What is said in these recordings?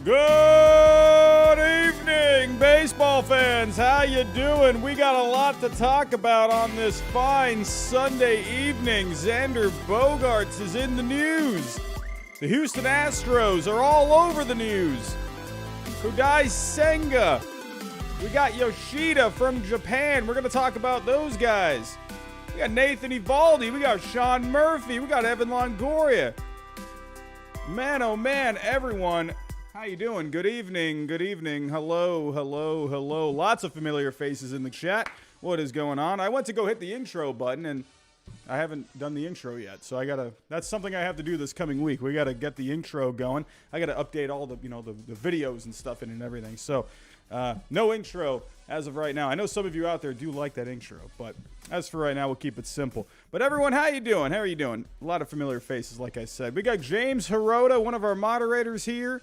Good evening, baseball fans. How you doing? We got a lot to talk about on this fine Sunday evening. Xander Bogaerts is in the news. The Houston Astros are all over the news. Kodai Senga. We got Yoshida from Japan. We're going to talk about those guys. We got Nathan Eovaldi. We got Sean Murphy. We got Evan Longoria. Man, oh man, everyone. How you doing? Good evening. Good evening. Hello, hello, hello. Lots of familiar faces in the chat. What is going on? I went to go hit the intro button, and I haven't done the intro yet. So that's something I have to do this coming week. We got to get the intro going. I got to update all the videos and stuff in and everything. So no intro as of right now. I know some of you out there do like that intro, but as for right now, we'll keep it simple. But everyone, how you doing? How are you doing? A lot of familiar faces, like I said. We got James Hirota, one of our moderators here.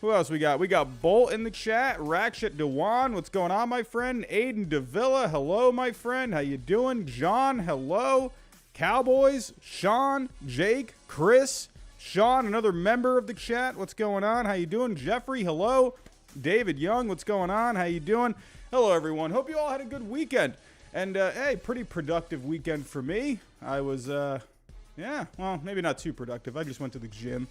Who else we got? We got Bolt in the chat. Rakshit Dewan, what's going on, my friend? Aiden Davila, hello, my friend. How you doing? John, hello. Cowboys, Sean, Jake, Chris, Sean, another member of the chat. What's going on? How you doing? Jeffrey, hello. David Young, what's going on? How you doing? Hello, everyone. Hope you all had a good weekend. And, hey, pretty productive weekend for me. I was, well, maybe not too productive. I just went to the gym.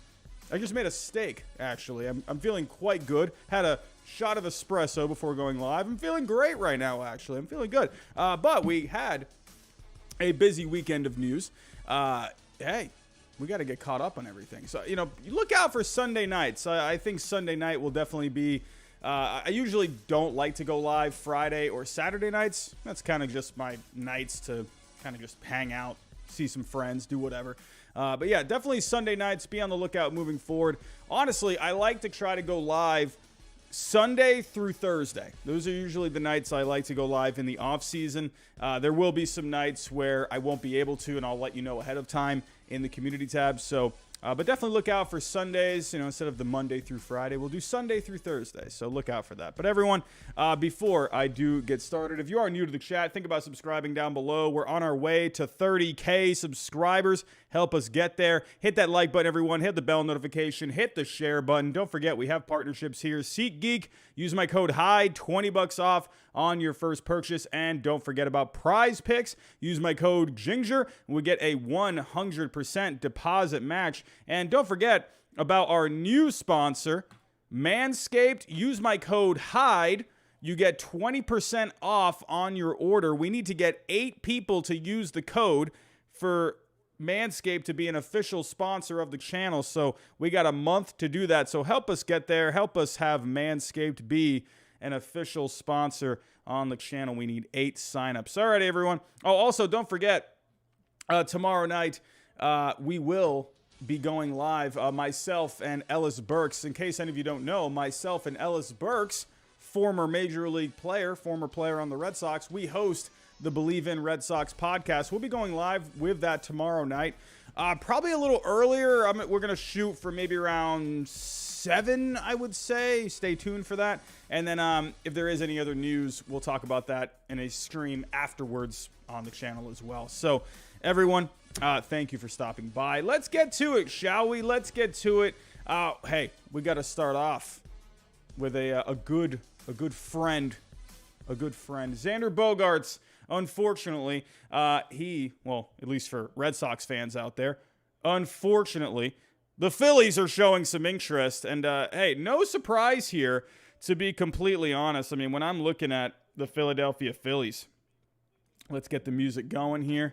I just made a steak, actually. I'm feeling quite good. Had a shot of espresso before going live. I'm feeling great right now, actually. I'm feeling good. But we had a busy weekend of news. Hey, we got to get caught up on everything. So, you look out for Sunday nights. I think Sunday night will definitely be... I usually don't like to go live Friday or Saturday nights. That's kind of just my nights to kind of just hang out, see some friends, do whatever. But yeah, definitely Sunday nights. Be on the lookout moving forward. Honestly, I like to try to go live Sunday through Thursday. Those are usually the nights I like to go live in the off season. There will be some nights where I won't be able to, and I'll let you know ahead of time in the community tab. So, but definitely look out for Sundays. Instead of the Monday through Friday, we'll do Sunday through Thursday. So look out for that. But everyone, before I do get started, if you are new to the chat, think about subscribing down below. We're on our way to 30K subscribers. Help us get there. Hit that like button, everyone. Hit the bell notification. Hit the share button. Don't forget, we have partnerships here. SeatGeek. Use my code HIDE, 20 bucks off on your first purchase. And don't forget about Prize Picks. Use my code GINGER, and we get a 100% deposit match. And don't forget about our new sponsor, Manscaped. Use my code HIDE. You get 20% off on your order. We need to get 8 people to use the code for Manscaped to be an official sponsor of the channel. So we got a month to do that. So help us get there. Help us have Manscaped be an official sponsor on the channel. We need 8 signups. All right, everyone. Oh, also, don't forget, tomorrow night, we will be going live. Myself and Ellis Burks. In case any of you don't know, myself and Ellis Burks, former Major League player, former player on the Red Sox, we host the Believe in Red Sox podcast. We'll be going live with that tomorrow night. Probably a little earlier. We're going to shoot for maybe around 7, I would say. Stay tuned for that. And then if there is any other news, we'll talk about that in a stream afterwards on the channel as well. So, everyone, thank you for stopping by. Let's get to it, shall we? Let's get to it. Hey, we got to start off with a good friend. Xander Bogaerts. Unfortunately, at least for Red Sox fans out there, unfortunately, the Phillies are showing some interest. And, hey, no surprise here, to be completely honest. I mean, when I'm looking at the Philadelphia Phillies, let's get the music going here.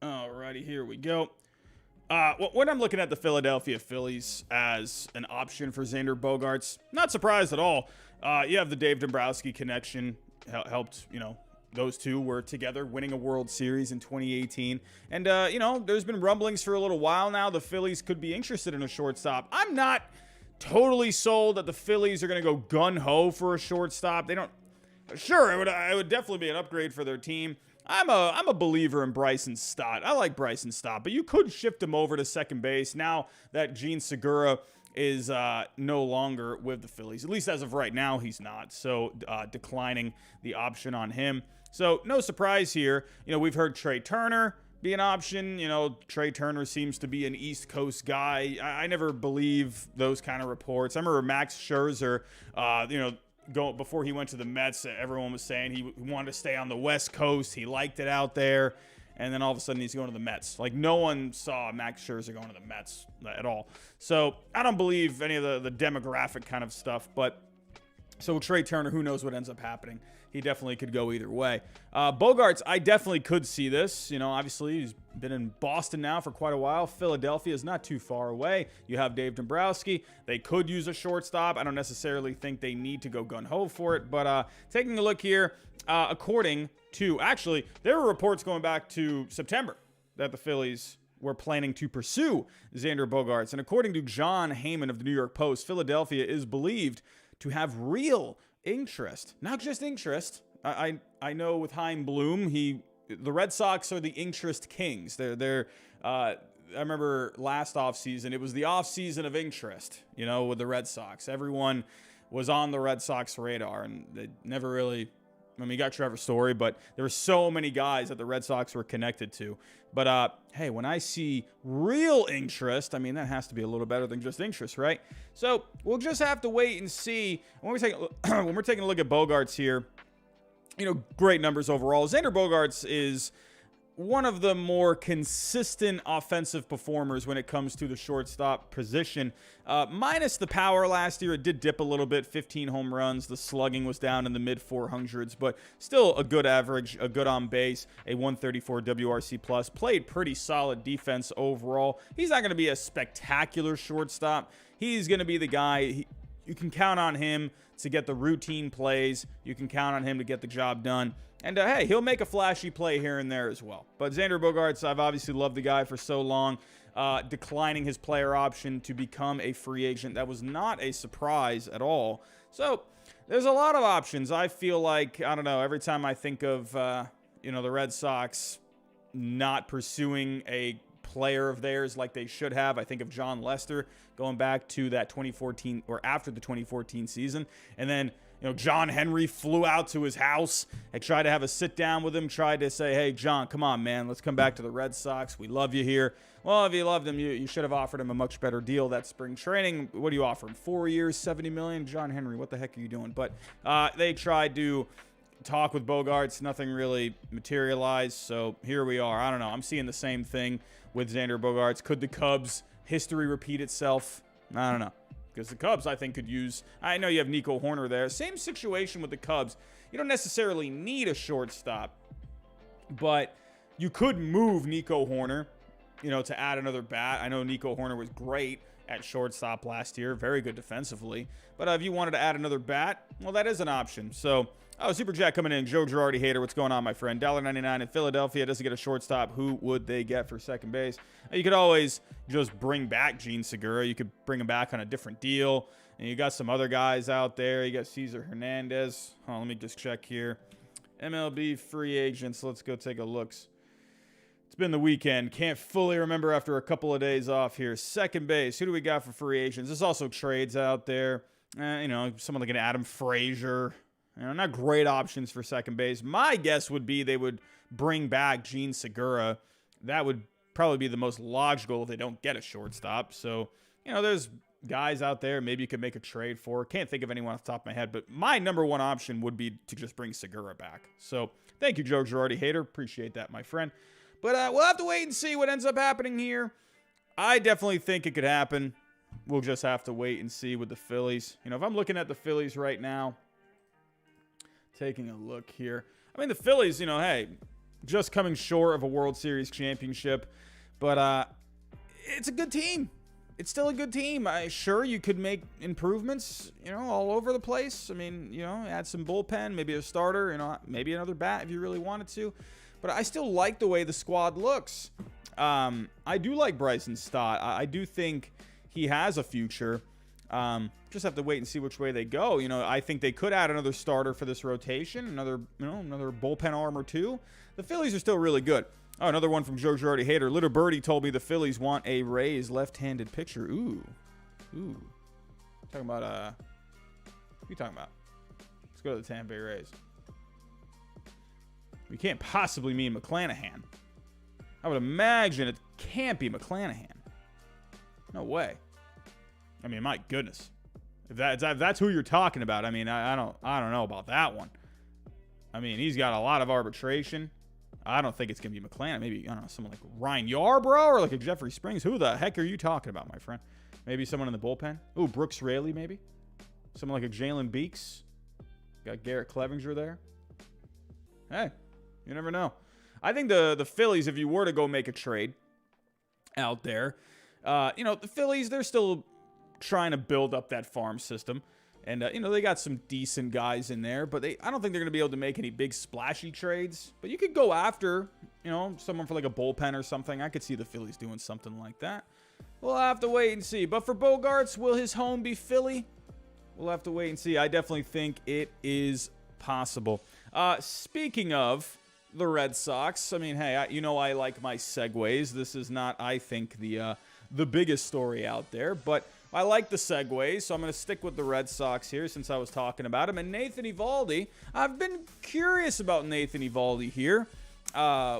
Alrighty, here we go. When I'm looking at the Philadelphia Phillies as an option for Xander Bogaerts, not surprised at all. You have the Dave Dombrowski connection, helped, those two were together winning a World Series in 2018. And, there's been rumblings for a little while now. The Phillies could be interested in a shortstop. I'm not totally sold that the Phillies are going to go gun-ho for a shortstop. They don't... Sure, it would definitely be an upgrade for their team. I'm a believer in Bryson Stott. I like Bryson Stott, but you could shift him over to second base now that Gene Segura is no longer with the Phillies. At least as of right now, he's not. So declining the option on him. So no surprise here. We've heard Trey Turner, be an option. You know, Trey Turner seems to be an East Coast guy. I never believe those kind of reports. I remember Max Scherzer, before he went to the Mets, everyone was saying he wanted to stay on the West Coast. He liked it out there. And then all of a sudden he's going to the Mets. Like, no one saw Max Scherzer going to the Mets at all. So I don't believe any of the demographic kind of stuff. But so Trey Turner, who knows what ends up happening? He definitely could go either way. Bogaerts, I definitely could see this. You know, obviously he's been in Boston now for quite a while. Philadelphia is not too far away. You have Dave Dombrowski. They could use a shortstop. I don't necessarily think they need to go gung-ho for it. But taking a look here, according to, actually, there were reports going back to September that the Phillies were planning to pursue Xander Bogaerts. And according to John Heyman of the New York Post, Philadelphia is believed to have real interest, not just interest. I know with Chaim Bloom, the Red Sox are the interest kings. I remember last offseason, it was the offseason of interest, you know, with the Red Sox. Everyone was on the Red Sox radar, and they never really, I mean, you got Trevor Story, but there were so many guys that the Red Sox were connected to. But, hey, when I see real interest, I mean, that has to be a little better than just interest, right? So we'll just have to wait and see. When we're taking a look at Bogaerts here, you know, great numbers overall. Xander Bogaerts is one of the more consistent offensive performers when it comes to the shortstop position. Minus the power last year, it did dip a little bit, 15 home runs. The slugging was down in the mid 400s, but still a good average, a good on base, a 134 WRC plus. Played pretty solid defense overall. He's not going to be a spectacular shortstop. He's going to be the guy, you can count on him to get the routine plays. You can count on him to get the job done. And, hey, he'll make a flashy play here and there as well. But Xander Bogaerts, I've obviously loved the guy for so long. Declining his player option to become a free agent, that was not a surprise at all. So there's a lot of options. I feel like, I don't know, every time I think of, the Red Sox not pursuing a player of theirs like they should have, I think of John Lester going back to that 2014 or after the 2014 season. And then, John Henry flew out to his house and tried to have a sit down with him, tried to say, hey, John, come on, man, let's come back to the Red Sox. We love you here. Well, if you loved him, you should have offered him a much better deal that spring training. What do you offer him? 4 years, $70 million? John Henry, what the heck are you doing? But they tried to talk with Bogaerts. Nothing really materialized. So here we are. I don't know. I'm seeing the same thing with Xander Bogaerts. Could the Cubs history repeat itself? I don't know. Because the Cubs, I think, could use... I know you have Nico Horner there. Same situation with the Cubs. You don't necessarily need a shortstop, but you could move Nico Horner, to add another bat. I know Nico Horner was great at shortstop last year. Very good defensively. But if you wanted to add another bat, well, that is an option. So, Super Jack coming in. Joe Girardi hater. What's going on, my friend? $1.99 in Philadelphia doesn't get a shortstop. Who would they get for second base? You could always just bring back Gene Segura. You could bring him back on a different deal. And you got some other guys out there. You got Cesar Hernandez. Let me just check here. MLB free agents. Let's go take a look. It's been the weekend. Can't fully remember after a couple of days off here. Second base. Who do we got for free agents? There's also trades out there. Someone like an Adam Frazier. Not great options for second base. My guess would be they would bring back Gene Segura. That would probably be the most logical if they don't get a shortstop. So, there's guys out there maybe you could make a trade for. Can't think of anyone off the top of my head, but my number one option would be to just bring Segura back. So, thank you, Joe Girardi hater. Appreciate that, my friend. But we'll have to wait and see what ends up happening here. I definitely think it could happen. We'll just have to wait and see with the Phillies. If I'm looking at the Phillies right now, taking a look here. I mean, the Phillies, hey, just coming short of a World Series championship. But it's a good team. It's still a good team. Sure, you could make improvements, all over the place. I mean, add some bullpen, maybe a starter, maybe another bat if you really wanted to. But I still like the way the squad looks. I do like Bryson Stott. I do think he has a future. Just have to wait and see which way they go. I think they could add another starter for this rotation, another bullpen arm or two. The Phillies are still really good. Oh, another one from Joe Girardi hater. Little Birdie told me the Phillies want a Rays left-handed pitcher. Ooh. Talking about what are you talking about? Let's go to the Tampa Bay Rays. We can't possibly mean McClanahan. I would imagine it can't be McClanahan. No way. I mean, my goodness. If that's who you're talking about, I mean, I don't know about that one. I mean, he's got a lot of arbitration. I don't think it's going to be McClanahan. Maybe, I don't know, someone like Ryan Yarbrough or like a Jeffrey Springs. Who the heck are you talking about, my friend? Maybe someone in the bullpen. Ooh, Brooks Raley, maybe. Someone like a Jalen Beeks. Got Garrett Clevinger there. Hey, you never know. I think the Phillies, if you were to go make a trade out there, the Phillies, they're still trying to build up that farm system. And, they got some decent guys in there, but I don't think they're going to be able to make any big splashy trades. But you could go after, someone for like a bullpen or something. I could see the Phillies doing something like that. We'll have to wait and see. But for Bogaerts, will his home be Philly? We'll have to wait and see. I definitely think it is possible. Speaking of the Red Sox, I mean, hey, I like my segues. This is not, I think, the biggest story out there, but I like the segues, so I'm going to stick with the Red Sox here since I was talking about him. And Nathan Eovaldi, I've been curious about Nathan Eovaldi here,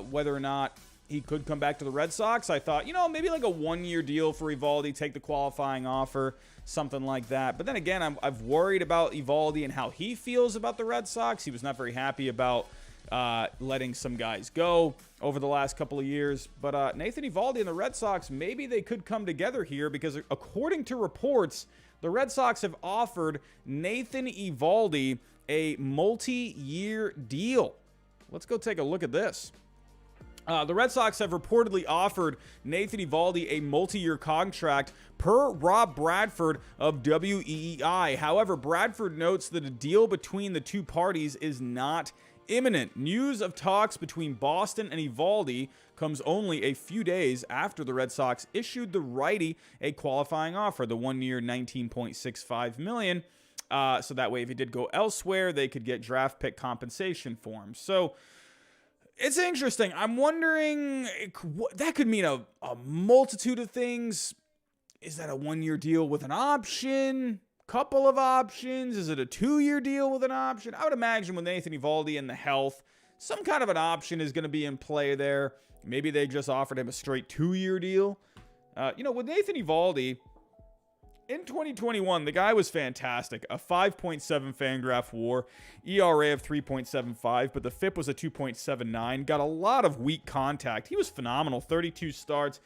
whether or not he could come back to the Red Sox. I thought, maybe like a one-year deal for Eovaldi, take the qualifying offer, something like that. But then again, I've worried about Eovaldi and how he feels about the Red Sox. He was not very happy about letting some guys go over the last couple of years. But Nathan Eovaldi and the Red Sox, maybe they could come together here because according to reports, the Red Sox have offered Nathan Eovaldi a multi-year deal. Let's go take a look at this. The Red Sox have reportedly offered Nathan Eovaldi a multi-year contract per Rob Bradford of WEEI. However, Bradford notes that a deal between the two parties is not imminent. News of talks between Boston and Eovaldi comes only a few days after the Red Sox issued the righty a qualifying offer, the one-year $19.65 million. So that way, if he did go elsewhere, they could get draft pick compensation for him. So it's interesting. I'm wondering, that could mean a multitude of things. Is that a one-year deal with an option? Couple of options? Is it a 2-year deal with an option? I would imagine with Nathan Eovaldi and the health, some kind of an option is going to be in play there. Maybe they just offered him a straight 2-year deal. With Nathan Eovaldi, in 2021, the guy was fantastic. A 5.7 Fangraph WAR, ERA of 3.75, but the FIP was a 2.79. Got a lot of weak contact. He was phenomenal. 32 starts,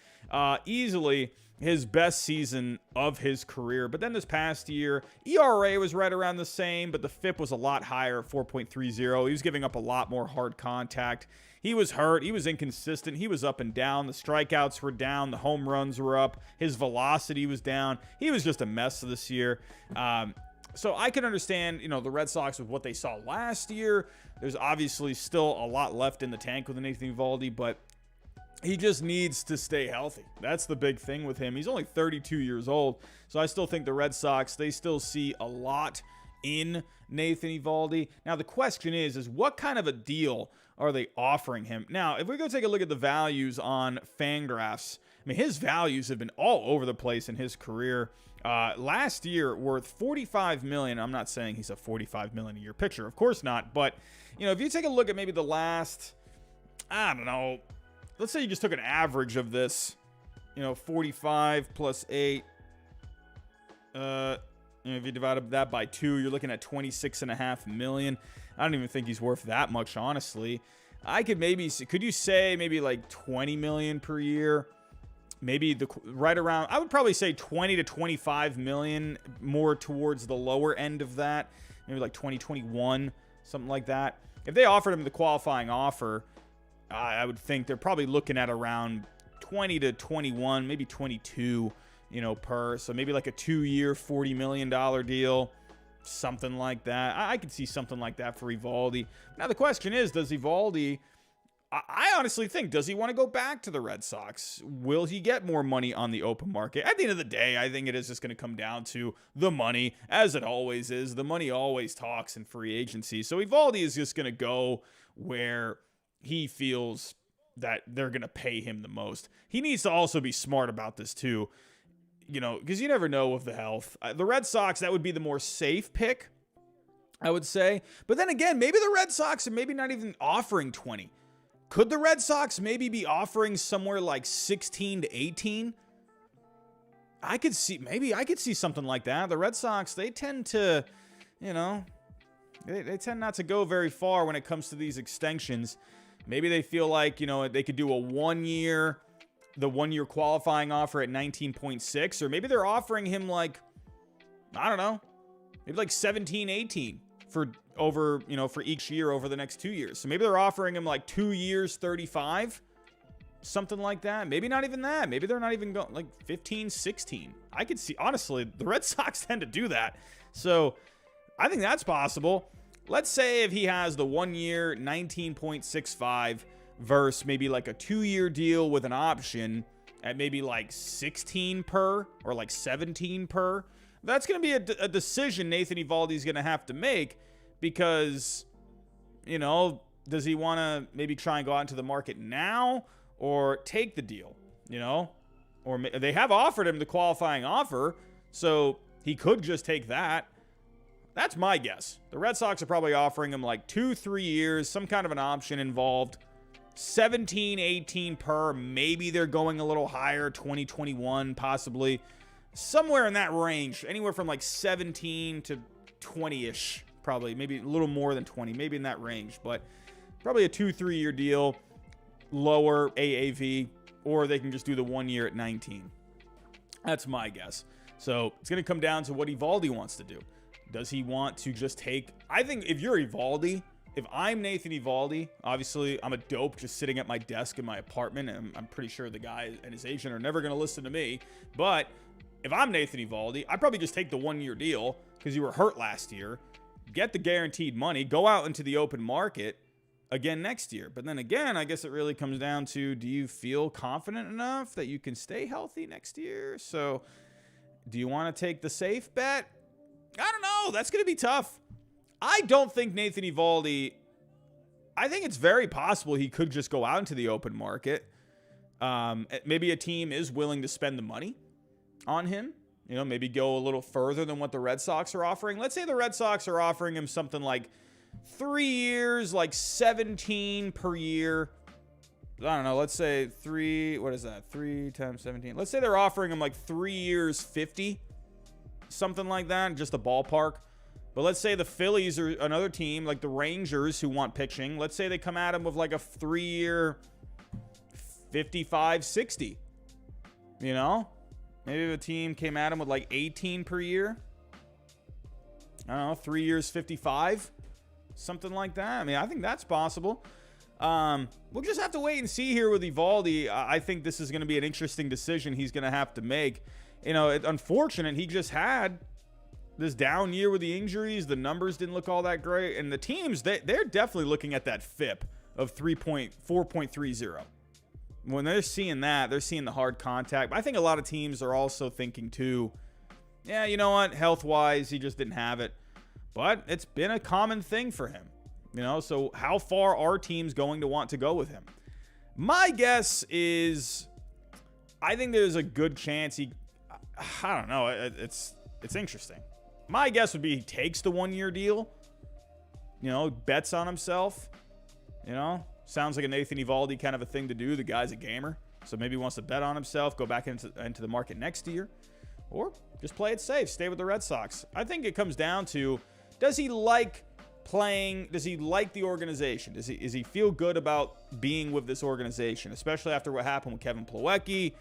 easily his best season of his career. But then this past year, ERA was right around the same, but the FIP was a lot higher at 4.30. He was giving up a lot more hard contact. He was hurt. He was inconsistent. He was up and down. The strikeouts were down. The home runs were up. His velocity was down. He was just a mess this year. So I can understand, the Red Sox with what they saw last year. There's obviously still a lot left in the tank with Nathan Eovaldi, but he just needs to stay healthy. That's the big thing with him. He's only 32 years old, so I still think the Red Sox, they still see a lot in Nathan Eovaldi. Now, the question is what kind of a deal are they offering him? Now, if we go take a look at the values on Fangraphs, I mean, his values have been all over the place in his career. Last year, worth $45 million. I'm not saying he's a $45 million a year pitcher. Of course not. But, if you take a look at maybe the last, I don't know, let's say you just took an average of this, 45 plus 8. If you divided that by 2, you're looking at $26.5 million. I don't even think he's worth that much, honestly. Could you say maybe like $20 million per year? Maybe right around, I would probably say 20 to 25 million, more towards the lower end of that. Maybe like 2021, something like that. If they offered him the qualifying offer, I would think they're probably looking at around 20 to 21, maybe 22, per. So maybe like a 2-year, $40 million deal, something like that. I could see something like that for Eovaldi. Now, the question is, does Eovaldi, I honestly think, does he want to go back to the Red Sox? Will he get more money on the open market? At the end of the day, I think it is just going to come down to the money, as it always is. The money always talks in free agency. So Eovaldi is just going to go where he feels that they're going to pay him the most. He needs to also be smart about this too, because you never know with the health. The Red Sox, that would be the more safe pick, I would say. But then again, maybe the Red Sox are maybe not even offering 20. Could the Red Sox maybe be offering somewhere like 16 to 18? I could see something like that. The Red Sox, they tend to, they tend not to go very far when it comes to these extensions. Maybe they feel like, they could do the 1 year qualifying offer at 19.6, or maybe they're offering him like, I don't know, maybe like 17, 18 for each year over the next 2 years. So maybe they're offering him like 2 years, 35, something like that. Maybe not even that. Maybe they're not even going like 15, 16. I could see, honestly, the Red Sox tend to do that. So I think that's possible. Let's say if he has the 1 year, 19.65 versus maybe like a 2 year deal with an option at maybe like 16 per or like 17 per. That's going to be a decision Nathan Eovaldi is going to have to make because, does he want to maybe try and go out into the market now or take the deal, Or they have offered him the qualifying offer, so he could just take that. That's my guess. The Red Sox are probably offering him like 2-3 years, some kind of an option involved. 17, 18 per. Maybe they're going a little higher, 2021 possibly. Somewhere in that range, anywhere from like 17 to 20-ish, probably. Maybe a little more than 20, maybe in that range. But probably a 2-3 year deal, lower AAV, or they can just do the 1 year at 19. That's my guess. So it's going to come down to what Eovaldi wants to do. Does he want to just take... I think if you're Eovaldi, if I'm Nathan Eovaldi, obviously I'm a dope just sitting at my desk in my apartment, and I'm pretty sure the guy and his agent are never going to listen to me, but if I'm Nathan Eovaldi, I'd probably just take the 1 year deal because you were hurt last year, get the guaranteed money, go out into the open market again next year. But then again, I guess it really comes down to, do you feel confident enough that you can stay healthy next year? So do you want to take the safe bet? I don't know. That's going to be tough. I don't think Nathan Eovaldi, I think it's very possible he could just go out into the open market. Maybe a team is willing to spend the money on him, maybe go a little further than what the Red Sox are offering. Let's say the Red Sox are offering him something like 3 years, like 17 per year. I don't know. Let's say 3 times 17. Let's say they're offering him like 3 years, 50, something like that, just a ballpark. But let's say the Phillies or another team like the Rangers who want pitching. Let's say they come at him with like a 3 year, 55, 60, Maybe the team came at him with like 18 per year. I don't know, 3 years, 55, something like that. I mean, I think that's possible. We'll just have to wait and see here with Eovaldi. I think this is going to be an interesting decision he's going to have to make. It's unfortunate he just had this down year with the injuries. The numbers didn't look all that great. And the teams, they're definitely looking at that FIP of 4.30. When they're seeing that, they're seeing the hard contact. But I think a lot of teams are also thinking too, yeah, you know what? Health-wise, he just didn't have it. But it's been a common thing for him. So how far are teams going to want to go with him? My guess is, I think there's a good chance I don't know. It's interesting. My guess would be he takes the 1 year deal, bets on himself, Sounds like a Nathan Eovaldi kind of a thing to do. The guy's a gamer, so maybe he wants to bet on himself, go back into the market next year, or just play it safe, stay with the Red Sox. I think it comes down to, does he like playing? Does he like the organization? Does he feel good about being with this organization, especially after what happened with Kevin Plawecki,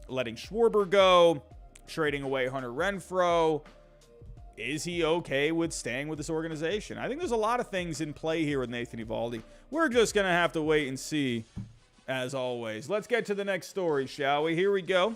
letting Schwarber go, trading away Hunter Renfroe? Is he okay with staying with this organization? I think there's a lot of things in play here with Nathan Eovaldi. We're just going to have to wait and see, as always. Let's get to the next story, shall we? Here we go.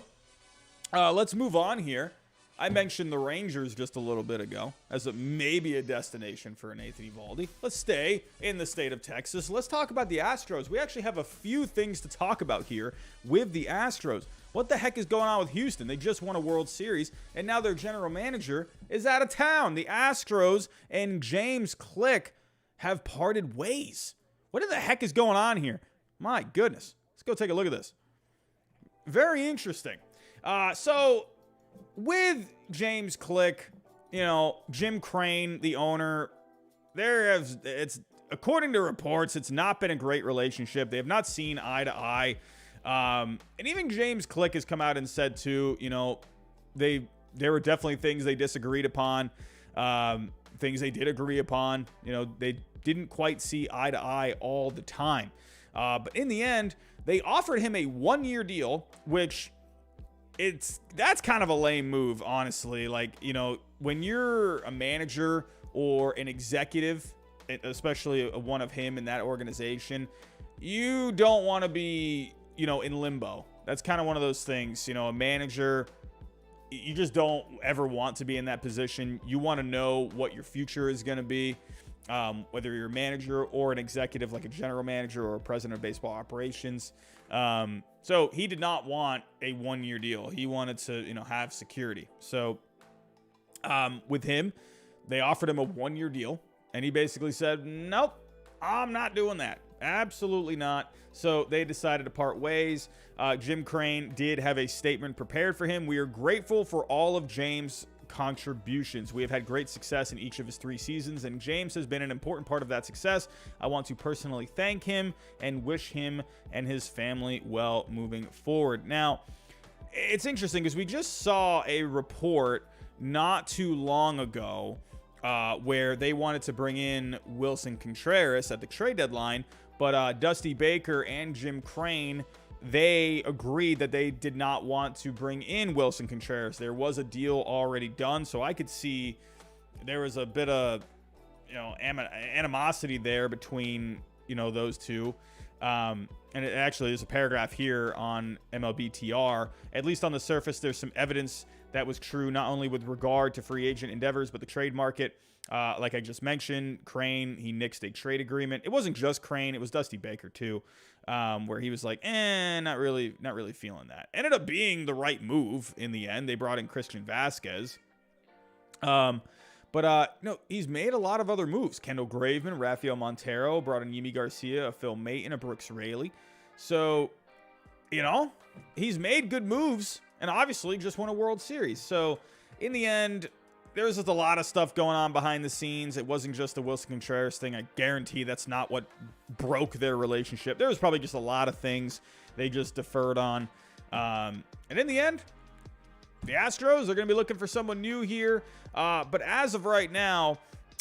Let's move on here. I mentioned the Rangers just a little bit ago as maybe a destination for Nathan Eovaldi. Let's stay in the state of Texas. Let's talk about the Astros. We actually have a few things to talk about here with the Astros. What the heck is going on with Houston? They just won a World Series, and now their general manager is out of town. The Astros and James Click have parted ways. What the heck is going on here? My goodness. Let's go take a look at this. Very interesting. So with James Click, Jim Crane, the owner, it's according to reports, it's not been a great relationship. They have not seen eye to eye. And even James Click has come out and said too, there were definitely things they disagreed upon, things they did agree upon. They didn't quite see eye to eye all the time. But in the end, they offered him a 1-year deal, which that's kind of a lame move, honestly. When you're a manager or an executive, especially one of him in that organization, you don't want to be, in limbo. That's kind of one of those things, a manager, you just don't ever want to be in that position. You want to know what your future is going to be, whether you're a manager or an executive, like a general manager or a president of baseball operations. So he did not want a 1-year deal. He wanted to, have security. So with him, they offered him a 1-year deal, and he basically said, nope, I'm not doing that. Absolutely not. So they decided to part ways. Jim Crane did have a statement prepared for him. We are grateful for all of James' contributions. We have had great success in each of his 3 seasons, and James has been an important part of that success. I want to personally thank him and wish him and his family well moving forward. Now, it's interesting because we just saw a report not too long ago where they wanted to bring in Wilson Contreras at the trade deadline, but Dusty Baker and Jim Crane, they agreed that they did not want to bring in Wilson Contreras. There was a deal already done, so I could see there was a bit of, animosity there between, those two. And it actually, there's a paragraph here on MLBTR. At least on the surface, there's some evidence that was true, not only with regard to free agent endeavors, but the trade market. Like I just mentioned, Crane, he nixed a trade agreement. It wasn't just Crane, it was Dusty Baker too, where he was like, not really feeling that. Ended up being the right move in the end. They brought in Christian Vasquez. But he's made a lot of other moves. Kendall Graveman, Rafael Montero, brought in Yimi Garcia, a Phil Mate, and a Brooks Raley. So, he's made good moves and obviously just won a World Series. So, in the end, there's just a lot of stuff going on behind the scenes. It wasn't just the Wilson Contreras thing. I guarantee that's not what broke their relationship. There was probably just a lot of things they just deferred on. And in the end, the Astros are going to be looking for someone new here. But as of right now,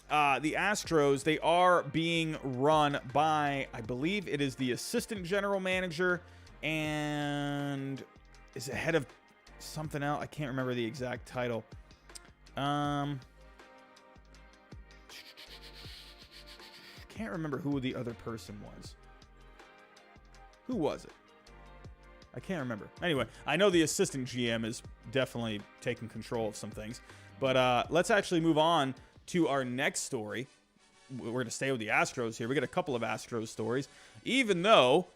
the Astros, they are being run by, I believe it is the assistant general manager and is it head of something else. I can't remember the exact title. Can't remember who the other person was. Who was it? I can't remember. Anyway, I know the assistant GM is definitely taking control of some things. But let's actually move on to our next story. We're going to stay with the Astros here. We got a couple of Astros stories. Even though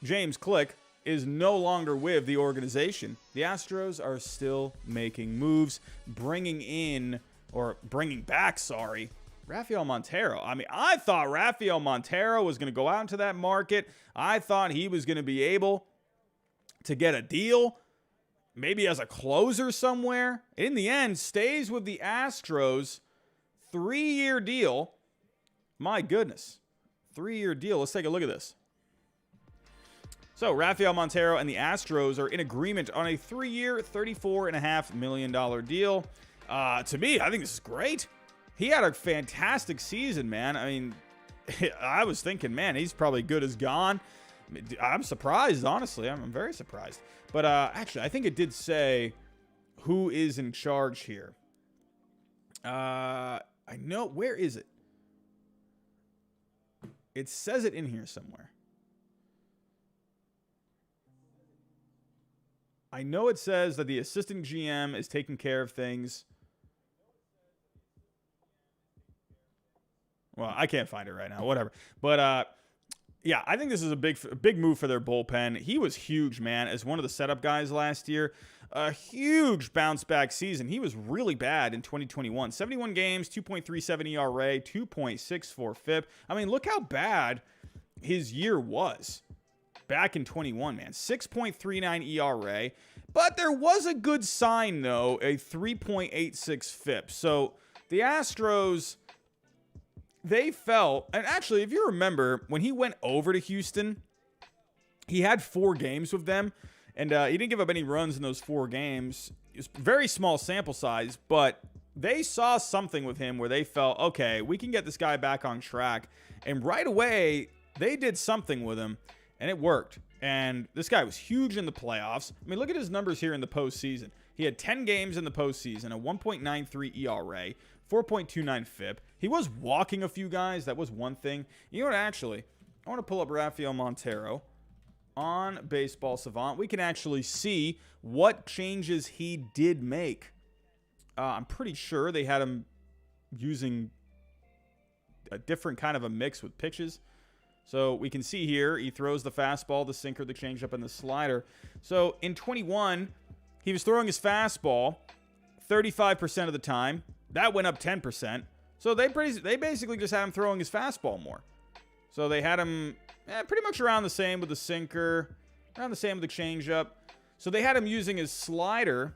James Click is no longer with the organization, the Astros are still making moves, bringing back, Rafael Montero. I mean, I thought Rafael Montero was going to go out into that market. I thought he was going to be able to get a deal, maybe as a closer somewhere. In the end, stays with the Astros. 3-year deal. My goodness. 3-year deal. Let's take a look at this. So, Rafael Montero and the Astros are in agreement on a 3-year, $34.5 million deal. To me, I think this is great. He had a fantastic season, man. I mean, I was thinking, man, he's probably good as gone. I'm surprised, honestly. I'm very surprised. But actually, I think it did say who is in charge here. I know. Where is it? It says it in here somewhere. I know it says that the assistant GM is taking care of things. Well, I can't find it right now. Whatever. But yeah, I think this is a big move for their bullpen. He was huge, man, as one of the setup guys last year. A huge bounce back season. He was really bad in 2021. 71 games, 2.37 ERA, 2.64 FIP. I mean, look how bad his year was back in 21, man. 6.39 ERA. But there was a good sign, though, a 3.86 FIP. So the Astros, they felt, and actually, if you remember, when he went over to Houston, he had 4 games with them, and he didn't give up any runs in those 4 games. It was very small sample size, but they saw something with him where they felt, okay, we can get this guy back on track. And right away, they did something with him, and it worked. And this guy was huge in the playoffs. I mean, look at his numbers here in the postseason. He had 10 games in the postseason, a 1.93 ERA, 4.29 FIP. He was walking a few guys. That was one thing. You know what, actually, I want to pull up Rafael Montero on Baseball Savant. We can actually see what changes he did make. I'm pretty sure they had him using a different kind of a mix with pitches. So we can see here, he throws the fastball, the sinker, the changeup, and the slider. So in 21, he was throwing his fastball 35% of the time. That went up 10%. So they basically just had him throwing his fastball more. So they had him pretty much around the same with the sinker, around the same with the changeup. So they had him using his slider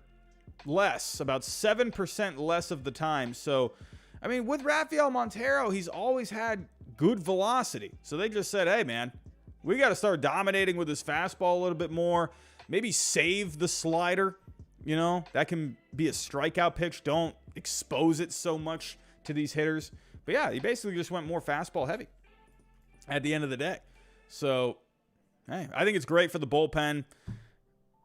less, about 7% less of the time. So, I mean, with Rafael Montero, he's always had good velocity. So they just said, hey, man, we got to start dominating with his fastball a little bit more. Maybe save the slider. You know, that can be a strikeout pitch. Don't expose it so much to these hitters. But yeah, he basically just went more fastball heavy at the end of the day. So, hey, I think it's great for the bullpen.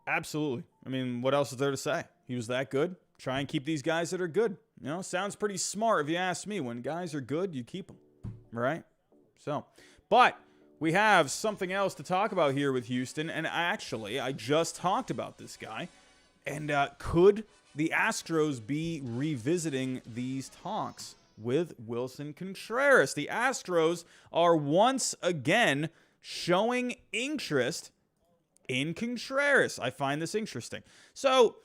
Absolutely. I mean, what else is there to say? He was that good. Try and keep these guys that are good. You know, sounds pretty smart if you ask me. When guys are good, you keep them. Right? So, but we have something else to talk about here with Houston. And actually, I just talked about this guy. And could the Astros be revisiting these talks with Willson Contreras? The Astros are once again showing interest in Contreras. I find this interesting. So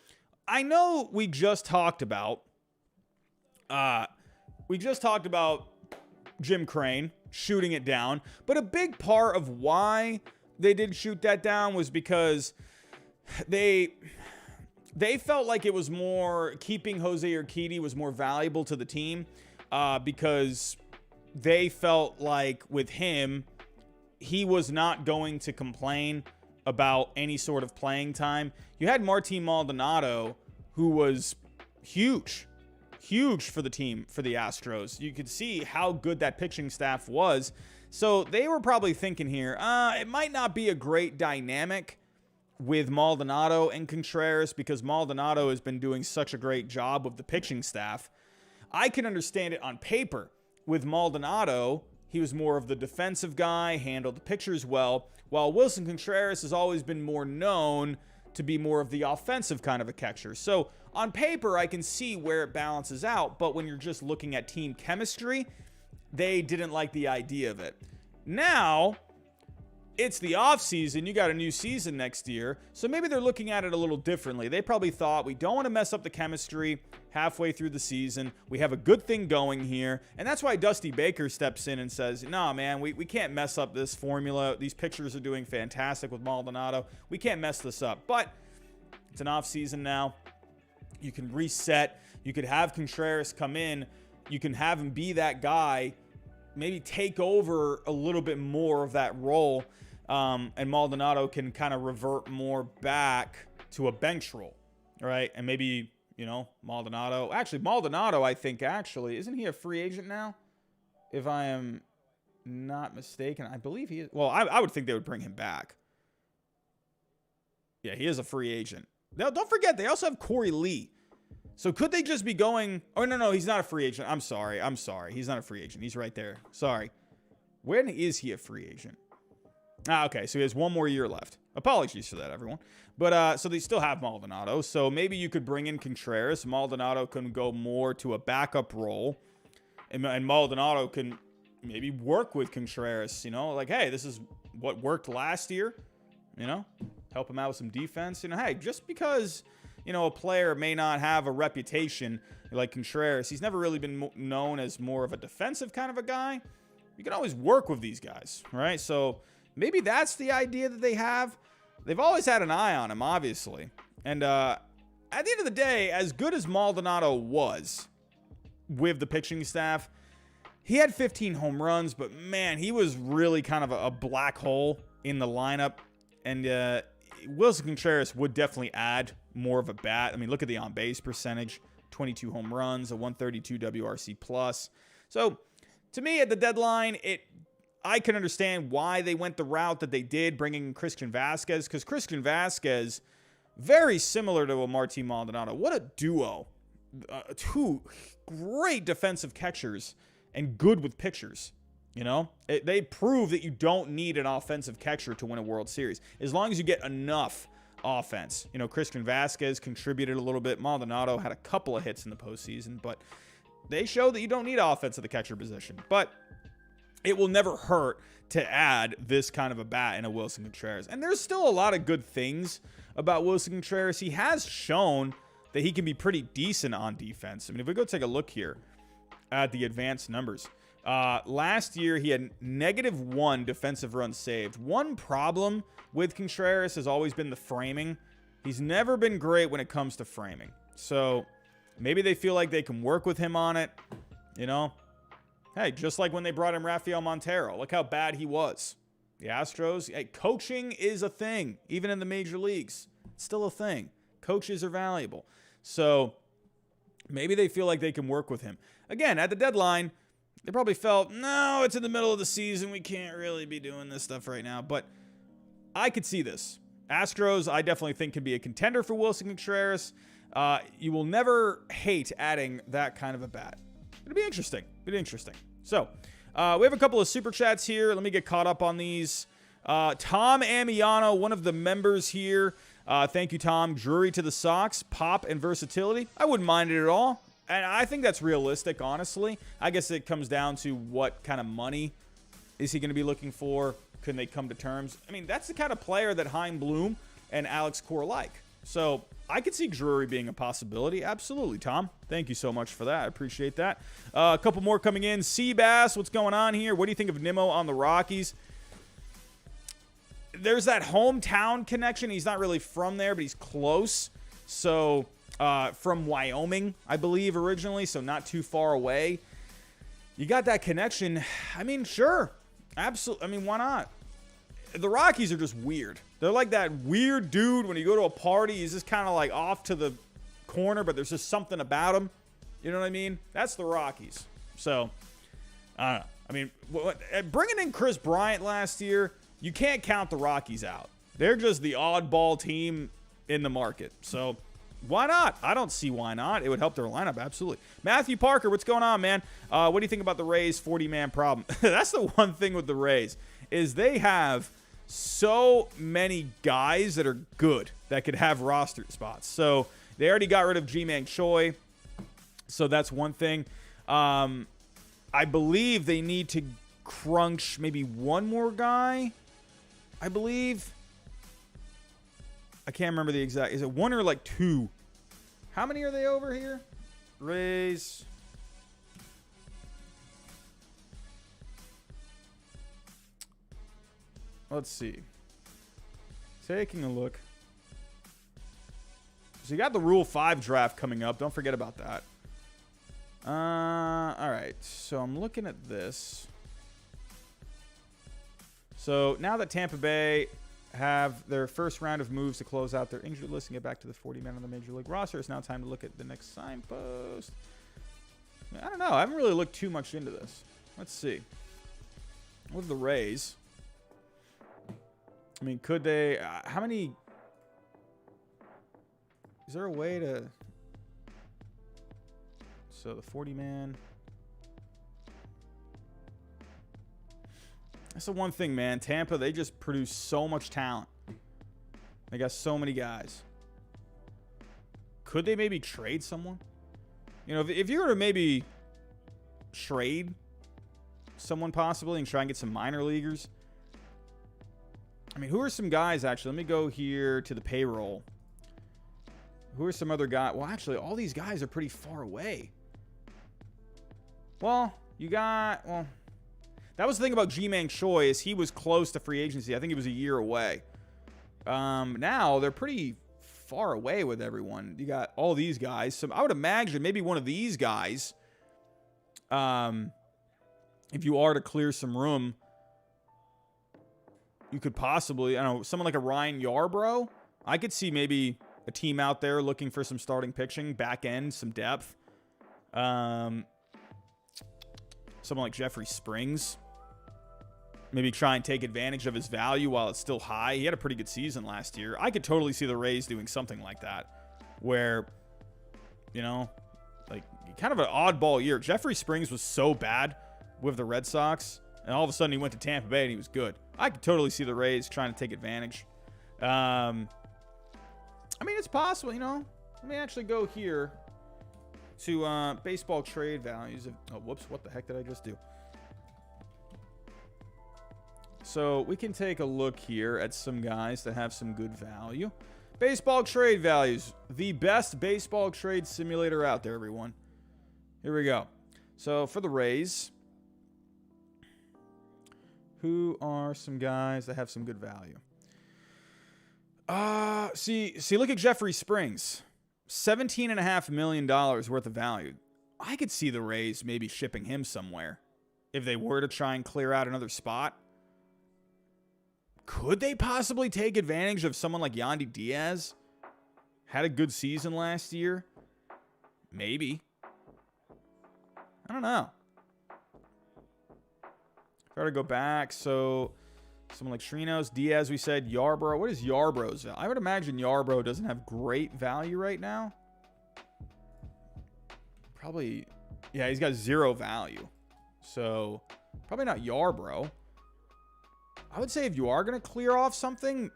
I know we just talked about Jim Crane shooting it down, but a big part of why they did shoot that down was because they felt like it was more, keeping Jose Urquidy was more valuable to the team, because they felt like with him, he was not going to complain about any sort of playing time. You had Martin Maldonado, who was huge for the team, for the Astros. You could see how good that pitching staff was. So they were probably thinking here, it might not be a great dynamic with Maldonado and Contreras, because Maldonado has been doing such a great job with the pitching staff. I can understand it on paper. With Maldonado, he was more of the defensive guy, handled the pitchers well, while Wilson Contreras has always been more known to be more of the offensive kind of a catcher. So on paper, I can see where it balances out, but when you're just looking at team chemistry, they didn't like the idea of it. Now, it's the offseason. You got a new season next year, so maybe they're looking at it a little differently. They probably thought, we don't want to mess up the chemistry halfway through the season. We have a good thing going here, and that's why Dusty Baker steps in and says, nah, man, we can't mess up this formula. These pitchers are doing fantastic with Maldonado. We can't mess this up, but it's an offseason now. You can reset. You could have Contreras come in. You can have him be that guy, maybe take over a little bit more of that role. And Maldonado can kind of revert more back to a bench role, right? And maybe, Maldonado, I think, isn't he a free agent now? If I am not mistaken, I believe he is. Well, I would think they would bring him back. Yeah, he is a free agent. Now, don't forget, they also have Corey Lee. So could they just be going, oh, no, he's not a free agent. I'm sorry. He's not a free agent. He's right there. Sorry. When is he a free agent? Okay, so he has one more year left. Apologies for that, everyone. But so they still have Maldonado. So maybe you could bring in Contreras. Maldonado can go more to a backup role. And Maldonado can maybe work with Contreras, like, hey, this is what worked last year, help him out with some defense. Hey, just because, a player may not have a reputation like Contreras, he's never really been known as more of a defensive kind of a guy. You can always work with these guys, right? So maybe that's the idea that they have. They've always had an eye on him, obviously. And at the end of the day, as good as Maldonado was with the pitching staff, he had 15 home runs, but man, he was really kind of a black hole in the lineup. And Willson Contreras would definitely add more of a bat. I mean, look at the on-base percentage, 22 home runs, a 132 WRC plus. So to me at the deadline, I can understand why they went the route that they did, bringing in Christian Vasquez, because Christian Vasquez, very similar to a Martín Maldonado. What a duo. Two great defensive catchers and good with pitchers. You know, they prove that you don't need an offensive catcher to win a World Series. As long as you get enough offense. You know, Christian Vasquez contributed a little bit. Maldonado had a couple of hits in the postseason, but they show that you don't need offense at the catcher position. But it will never hurt to add this kind of a bat in a Willson Contreras. And there's still a lot of good things about Willson Contreras. He has shown that he can be pretty decent on defense. I mean, if we go take a look here at the advanced numbers. Last year, he had -1 defensive runs saved. One problem with Contreras has always been the framing. He's never been great when it comes to framing. So maybe they feel like they can work with him on it. You know, hey, just like when they brought in Rafael Montero. Look how bad he was. The Astros, hey, coaching is a thing. Even in the major leagues, it's still a thing. Coaches are valuable. So maybe they feel like they can work with him. Again, at the deadline, they probably felt, no, it's in the middle of the season. We can't really be doing this stuff right now. But I could see this. Astros, I definitely think, can be a contender for Willson Contreras. You will never hate adding that kind of a bat. It'll be interesting. So, we have a couple of super chats here. Let me get caught up on these. Tom Amiano, one of the members here. Thank you, Tom. Drury to the Sox, pop and versatility. I wouldn't mind it at all. And I think that's realistic, honestly. I guess it comes down to what kind of money is he going to be looking for? Can they come to terms? I mean, that's the kind of player that Chaim Bloom and Alex Cora like. So I could see Drury being a possibility. Absolutely, Tom. Thank you so much for that. I appreciate that. A couple more coming in. Seabass, what's going on here? What do you think of Nimmo on the Rockies? There's that hometown connection. He's not really from there, but he's close. So from Wyoming, I believe, originally, so not too far away. You got that connection. I mean, sure. Absolutely. I mean, why not? The Rockies are just weird. They're like that weird dude when you go to a party, he's just kind of like off to the corner, but there's just something about him. You know what I mean? That's the Rockies. So, I don't know. I mean, bringing in Chris Bryant last year, you can't count the Rockies out. They're just the oddball team in the market. So, why not? I don't see why not. It would help their lineup, absolutely. Matthew Parker, what's going on, man? What do you think about the Rays' 40-man problem? That's the one thing with the Rays, is they have so many guys that are good that could have roster spots. So they already got rid of Ji-Man Choi, so that's one thing. I believe they need to crunch maybe one more guy, I believe. I can't remember the exact. Is it one or like two? How many are they over here? Rays. Let's see. Taking a look. So you got the Rule 5 draft coming up. Don't forget about that. All right. So I'm looking at this. So now that Tampa Bay have their first round of moves to close out their injured list and get back to the 40 men on the Major League roster, it's now time to look at the next signpost. I don't know. I haven't really looked too much into this. Let's see. With the Rays, I mean, could they... how many... Is there a way to... So the 40-man... That's the one thing, man. Tampa, they just produce so much talent. They got so many guys. Could they maybe trade someone? You know, if you were to maybe trade someone possibly and try and get some minor leaguers. I mean, who are some guys, actually? Let me go here to the payroll. Who are some other guys? Well, actually, all these guys are pretty far away. Well, you got... Well... That was the thing about Ji-Man Choi, is he was close to free agency. I think he was a year away. Now they're pretty far away with everyone. You got all these guys. So I would imagine maybe one of these guys if you are to clear some room, you could possibly, I don't know, someone like a Ryan Yarbrough. I could see maybe a team out there looking for some starting pitching, back end, some depth. Someone like Jeffrey Springs. Maybe try and take advantage of his value while it's still high. He had a pretty good season last year. I could totally see the Rays doing something like that, where, you know, like kind of an oddball year. Jeffrey Springs was so bad with the Red Sox, and all of a sudden he went to Tampa Bay and he was good. I could totally see the Rays trying to take advantage. I mean, it's possible, you know. Let me actually go here to baseball trade values. Oh, whoops, what the heck did I just do? So we can take a look here at some guys that have some good value. Baseball trade values. The best baseball trade simulator out there, everyone. Here we go. So for the Rays, who are some guys that have some good value? See, look at Jeffrey Springs. $17.5 million worth of value. I could see the Rays maybe shipping him somewhere if they were to try and clear out another spot. Could they possibly take advantage of someone like Yandy Diaz? Had a good season last year. Maybe. I don't know. If I were to go back, so someone like Trinos, Diaz, we said, Yarbrough. What is Yarbrough's value? I would imagine Yarbrough doesn't have great value right now. Probably, yeah, he's got zero value. So, probably not Yarbrough. I would say if you are going to clear off something,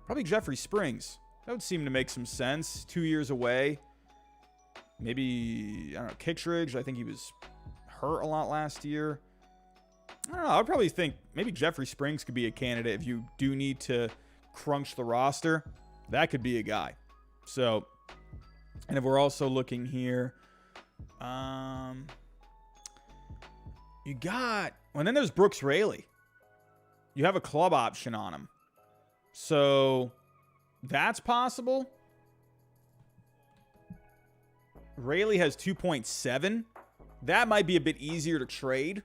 probably Jeffrey Springs. That would seem to make some sense. 2 years away. Maybe, I don't know, Kittredge. I think he was hurt a lot last year. I don't know. I would probably think maybe Jeffrey Springs could be a candidate if you do need to crunch the roster. That could be a guy. So, and if we're also looking here, you got, well, and then there's Brooks Raley. You have a club option on him. So that's possible. Raley has 2.7. That might be a bit easier to trade.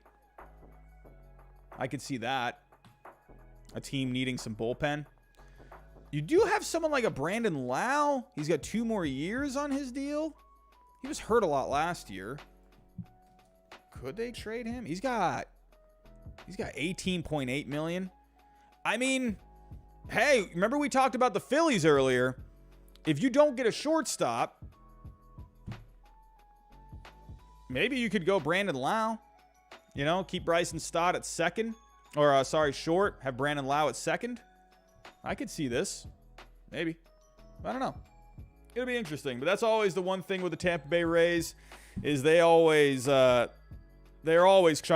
I could see that. A team needing some bullpen. You do have someone like a Brandon Lau. He's got 2 more years on his deal. He was hurt a lot last year. Could they trade him? He's got 18.8 million. I mean, hey, remember we talked about the Phillies earlier. If you don't get a shortstop, maybe you could go Brandon Lau. You know, keep Bryson Stott at second. Or, short. Have Brandon Lau at second. I could see this. Maybe. I don't know. It'll be interesting. But that's always the one thing with the Tampa Bay Rays is they're always trying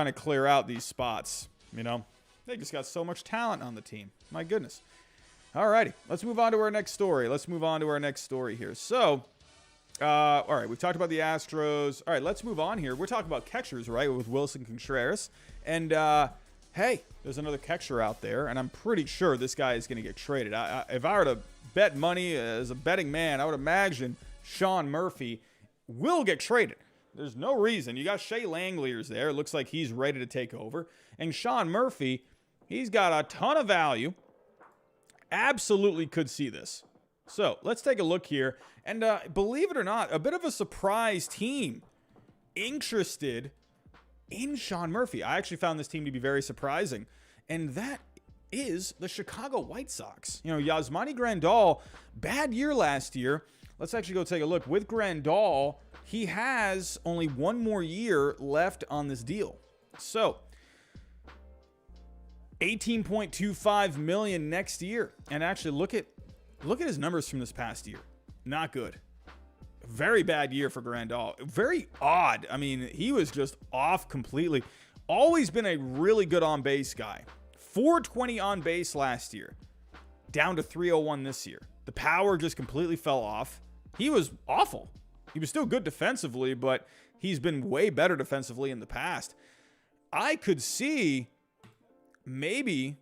to clear out these spots. You know, they just got so much talent on the team. My goodness. Alrighty, let's move on to our next story. Here. So, all right, we've talked about the Astros. All right, let's move on here. We're talking about catchers, right, with Willson Contreras. And, hey, there's another catcher out there, and I'm pretty sure this guy is going to get traded. If I were to bet money as a betting man, I would imagine Sean Murphy will get traded. There's no reason. You got Shea Langeliers there. It looks like he's ready to take over. And Sean Murphy, he's got a ton of value. Absolutely could see this. So let's take a look here. And believe it or not, a bit of a surprise team interested in Sean Murphy. I actually found this team to be very surprising. And that is the Chicago White Sox. You know, Yasmani Grandal, bad year last year. Let's actually go take a look. With Grandal, he has only 1 more year left on this deal. So, $18.25 million next year. And actually, look at his numbers from this past year. Not good. Very bad year for Grandal. Very odd. I mean, he was just off completely. Always been a really good on-base guy. 420 on base last year. Down to 301 this year. The power just completely fell off. He was awful. He was still good defensively, but he's been way better defensively in the past. I could see maybe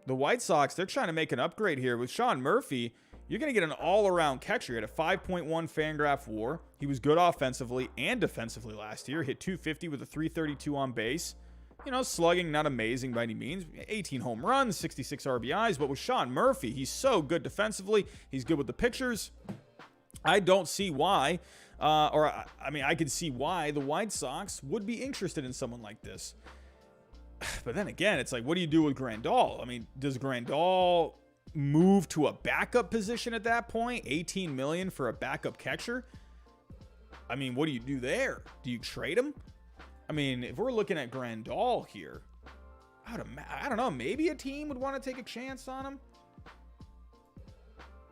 the White Sox, they're trying to make an upgrade here. With Sean Murphy, you're going to get an all-around catcher. He had a 5.1 Fangraph WAR. He was good offensively and defensively last year. Hit 250 with a 332 on base. slugging, not amazing by any means. 18 home runs, 66 RBIs. But with Sean Murphy, he's so good defensively. He's good with the pitchers. I don't see why, I could see why the White Sox would be interested in someone like this. But then again, it's like, what do you do with Grandal? I mean, does Grandal move to a backup position at that point? $18 million for a backup catcher? I mean, what do you do there? Do you trade him? I mean, if we're looking at Grandal here, I don't know. Maybe a team would want to take a chance on him.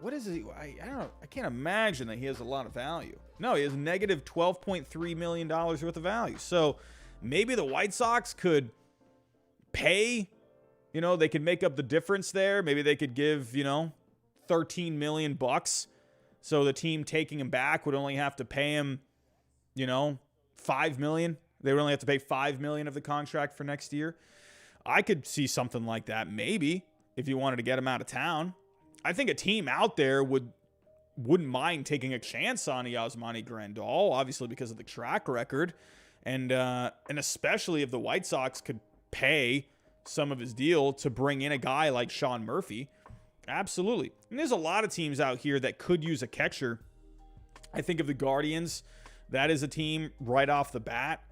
What is he? I don't know. I can't imagine that he has a lot of value. No, he has negative $12.3 million worth of value. So maybe the White Sox could pay, they could make up the difference there. Maybe they could give, $13 million bucks. So the team taking him back would only have to pay him, $5 million. They would only have to pay $5 million of the contract for next year. I could see something like that, maybe, if you wanted to get him out of town. I think a team out there wouldn't mind taking a chance on Yasmani Grandal, obviously because of the track record, and especially if the White Sox could pay some of his deal to bring in a guy like Sean Murphy. Absolutely. And there's a lot of teams out here that could use a catcher. I think of the Guardians. That is a team right off the bat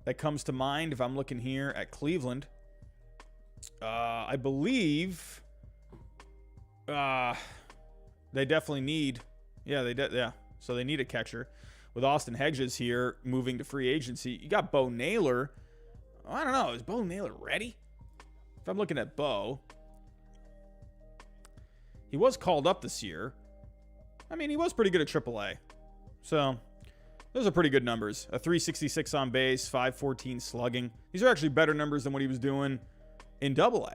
that comes to mind if I'm looking here at Cleveland. I believe they definitely need, so they need a catcher. With Austin Hedges here moving to free agency, you got Bo Naylor. I don't know, is Bo Naylor ready? If I'm looking at Bo, he was called up this year. I mean, he was pretty good at AAA. So those are pretty good numbers. A 366 on base, 514 slugging. These are actually better numbers than what he was doing in AA.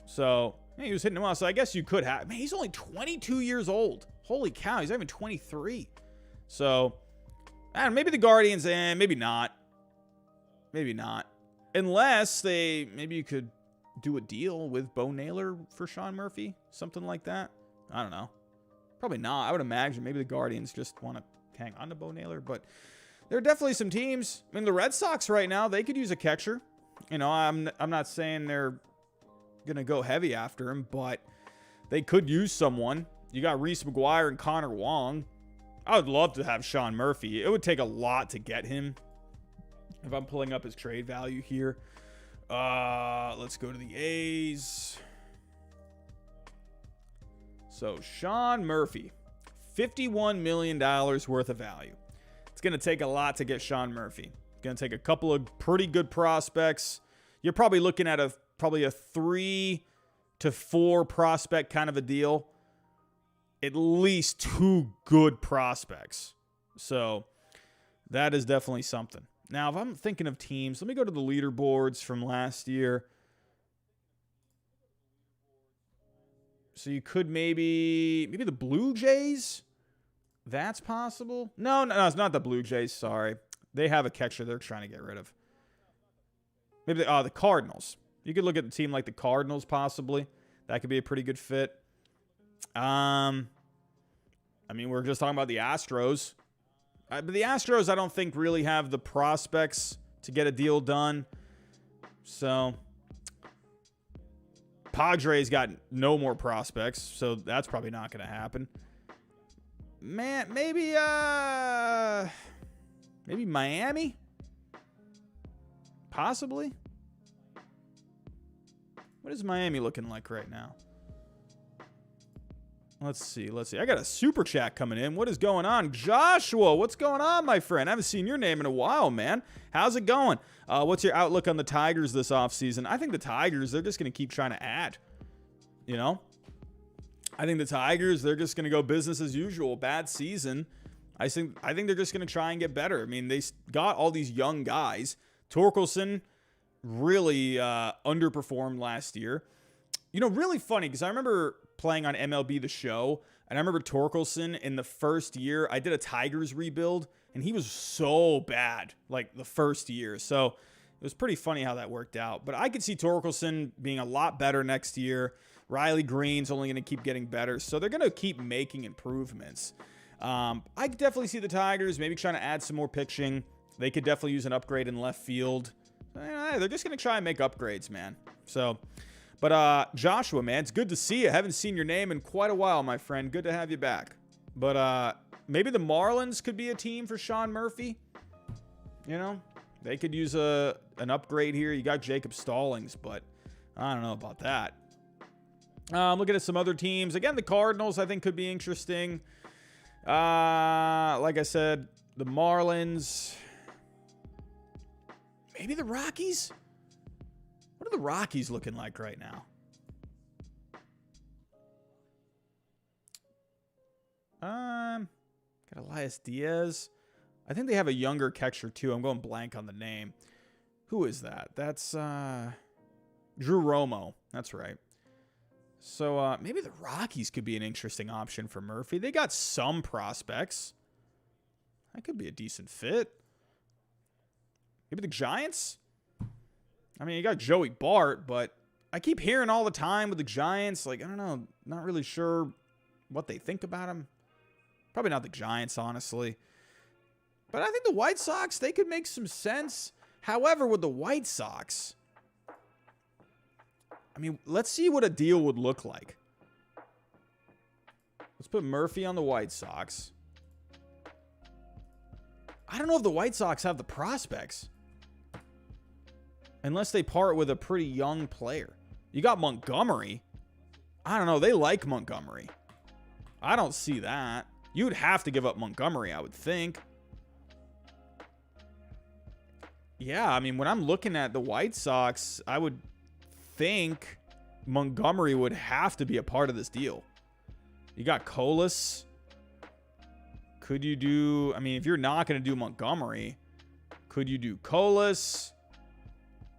So he was hitting them well. So I guess you could have. Man, he's only 22 years old. Holy cow, he's not even 23. So I don't know, maybe the Guardians, maybe not. Maybe not. Unless maybe you could do a deal with Bo Naylor for Sean Murphy. Something like that. I don't know. Probably not. I would imagine maybe the Guardians just want to hang on to Bo Naylor. But there are definitely some teams. I mean, the Red Sox right now, they could use a catcher. I'm not saying they're going to go heavy after him, but they could use someone. You got Reese McGuire and Connor Wong. I would love to have Sean Murphy. It would take a lot to get him. If I'm pulling up his trade value here. Let's go to the A's. So Sean Murphy, $51 million worth of value. It's going to take a lot to get Sean Murphy. It's going to take a couple of pretty good prospects. You're probably looking at probably a 3 to 4 prospect kind of a deal. At least 2 good prospects. So that is definitely something. Now, if I'm thinking of teams, let me go to the leaderboards from last year. So you could maybe the Blue Jays. That's possible. No, it's not the Blue Jays. Sorry. They have a catcher they're trying to get rid of. Maybe the Cardinals. You could look at a team like the Cardinals possibly. That could be a pretty good fit. I mean, we're just talking about the Astros. But the Astros, I don't think, really have the prospects to get a deal done. So, Padres got no more prospects, so that's probably not going to happen. Man, maybe Miami? Possibly? What is Miami looking like right now? Let's see. I got a super chat coming in. What is going on? Joshua, what's going on, my friend? I haven't seen your name in a while, man. How's it going? What's your outlook on the Tigers this offseason? I think the Tigers, they're just going to keep trying to add. I think the Tigers, they're just going to go business as usual. Bad season. I think they're just going to try and get better. I mean, they got all these young guys. Torkelson really underperformed last year. Really funny because I remember playing on MLB The Show, and I remember Torkelson in the first year. I did a Tigers rebuild, and he was so bad, like the first year. So it was pretty funny how that worked out. But I could see Torkelson being a lot better next year. Riley Green's only going to keep getting better. So they're going to keep making improvements. I could definitely see the Tigers maybe trying to add some more pitching. They could definitely use an upgrade in left field. They're just going to try and make upgrades, man. So, but Joshua, man, it's good to see you. I haven't seen your name in quite a while, my friend. Good to have you back. But maybe the Marlins could be a team for Sean Murphy. You know, they could use an upgrade here. You got Jacob Stallings, but I don't know about that. Looking at some other teams. Again, the Cardinals, I think, could be interesting. Like I said, the Marlins. Maybe the Rockies? What are the Rockies looking like right now? Got Elias Diaz. I think they have a younger catcher, too. I'm going blank on the name. Who is that? That's Drew Romo. That's right. So maybe the Rockies could be an interesting option for Murphy. They got some prospects. That could be a decent fit. Maybe the Giants? I mean, you got Joey Bart, but I keep hearing all the time with the Giants. Like, I don't know. Not really sure what they think about him. Probably not the Giants, honestly. But I think the White Sox, they could make some sense. However, with the White Sox, I mean, let's see what a deal would look like. Let's put Murphy on the White Sox. I don't know if the White Sox have the prospects. Unless they part with a pretty young player. You got Montgomery. I don't know. They like Montgomery. I don't see that. You'd have to give up Montgomery, I would think. Yeah, I mean, when I'm looking at the White Sox, I would think Montgomery would have to be a part of this deal. You got Colas. Could you do... I mean, if you're not going to do Montgomery, could you do Colas?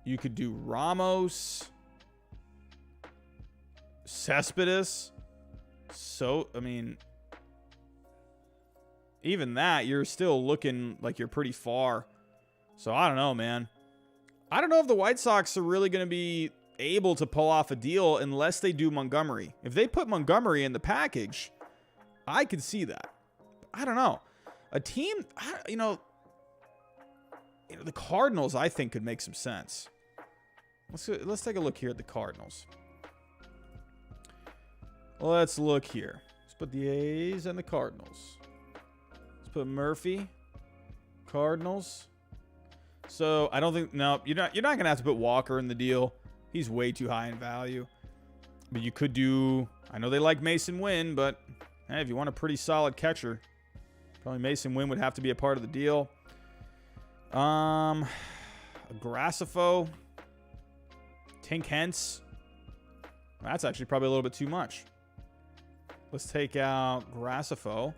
You could do Ramos. Cespedes. So, I mean... even that, you're still looking like you're pretty far. So, I don't know, man. I don't know if the White Sox are really going to be able to pull off a deal unless they do Montgomery. If they put Montgomery in the package, I could see that. I don't know. A team, you know, the Cardinals, I think, could make some sense. Let's take a look here at the Cardinals. Let's look here. Let's put the A's and the Cardinals. Let's put Murphy, Cardinals. So I don't think you're not gonna have to put Walker in the deal. He's way too high in value. But you could do. I know they like Mason Wynn, but hey, if you want a pretty solid catcher, probably Mason Wynn would have to be a part of the deal. Graceffo, Tink Hence. That's actually probably a little bit too much. Let's take out Graceffo.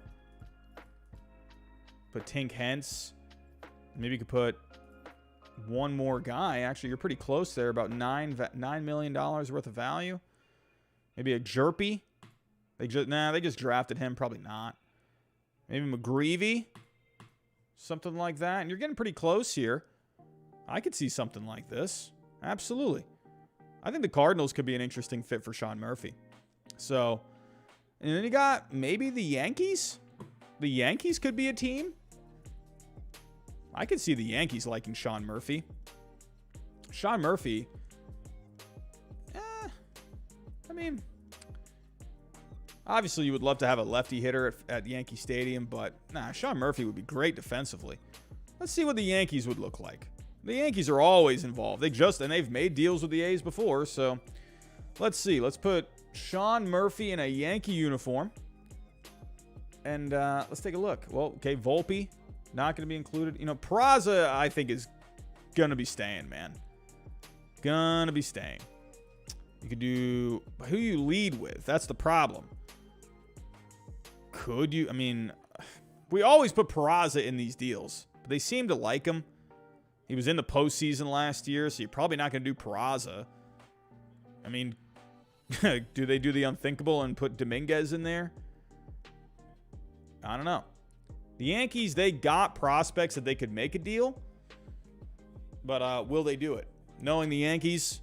Put Tink Hence. Maybe you could put one more guy. Actually, you're pretty close there. About $9 million worth of value. Maybe a Jerpy. They just drafted him. Probably not. Maybe McGreevy. Something like that. And you're getting pretty close here. I could see something like this. Absolutely. I think the Cardinals could be an interesting fit for Sean Murphy. So, and then you got maybe the Yankees. The Yankees could be a team. I could see the Yankees liking Sean Murphy. Sean Murphy. I mean, obviously you would love to have a lefty hitter at Yankee Stadium, but Sean Murphy would be great defensively. Let's see what the Yankees would look like. The Yankees are always involved. They've made deals with the A's before, so let's see. Let's put Sean Murphy in a Yankee uniform. And let's take a look. Well, okay, Volpe, not going to be included. You know, Peraza, I think, is going to be staying, man. Going to be staying. You could do who you lead with. That's the problem. Could you? I mean, we always put Peraza in these deals, but they seem to like him. He was in the postseason last year, so you're probably not going to do Peraza. I mean, do they do the unthinkable and put Dominguez in there? I don't know. The Yankees, they got prospects that they could make a deal, but will they do it? Knowing the Yankees,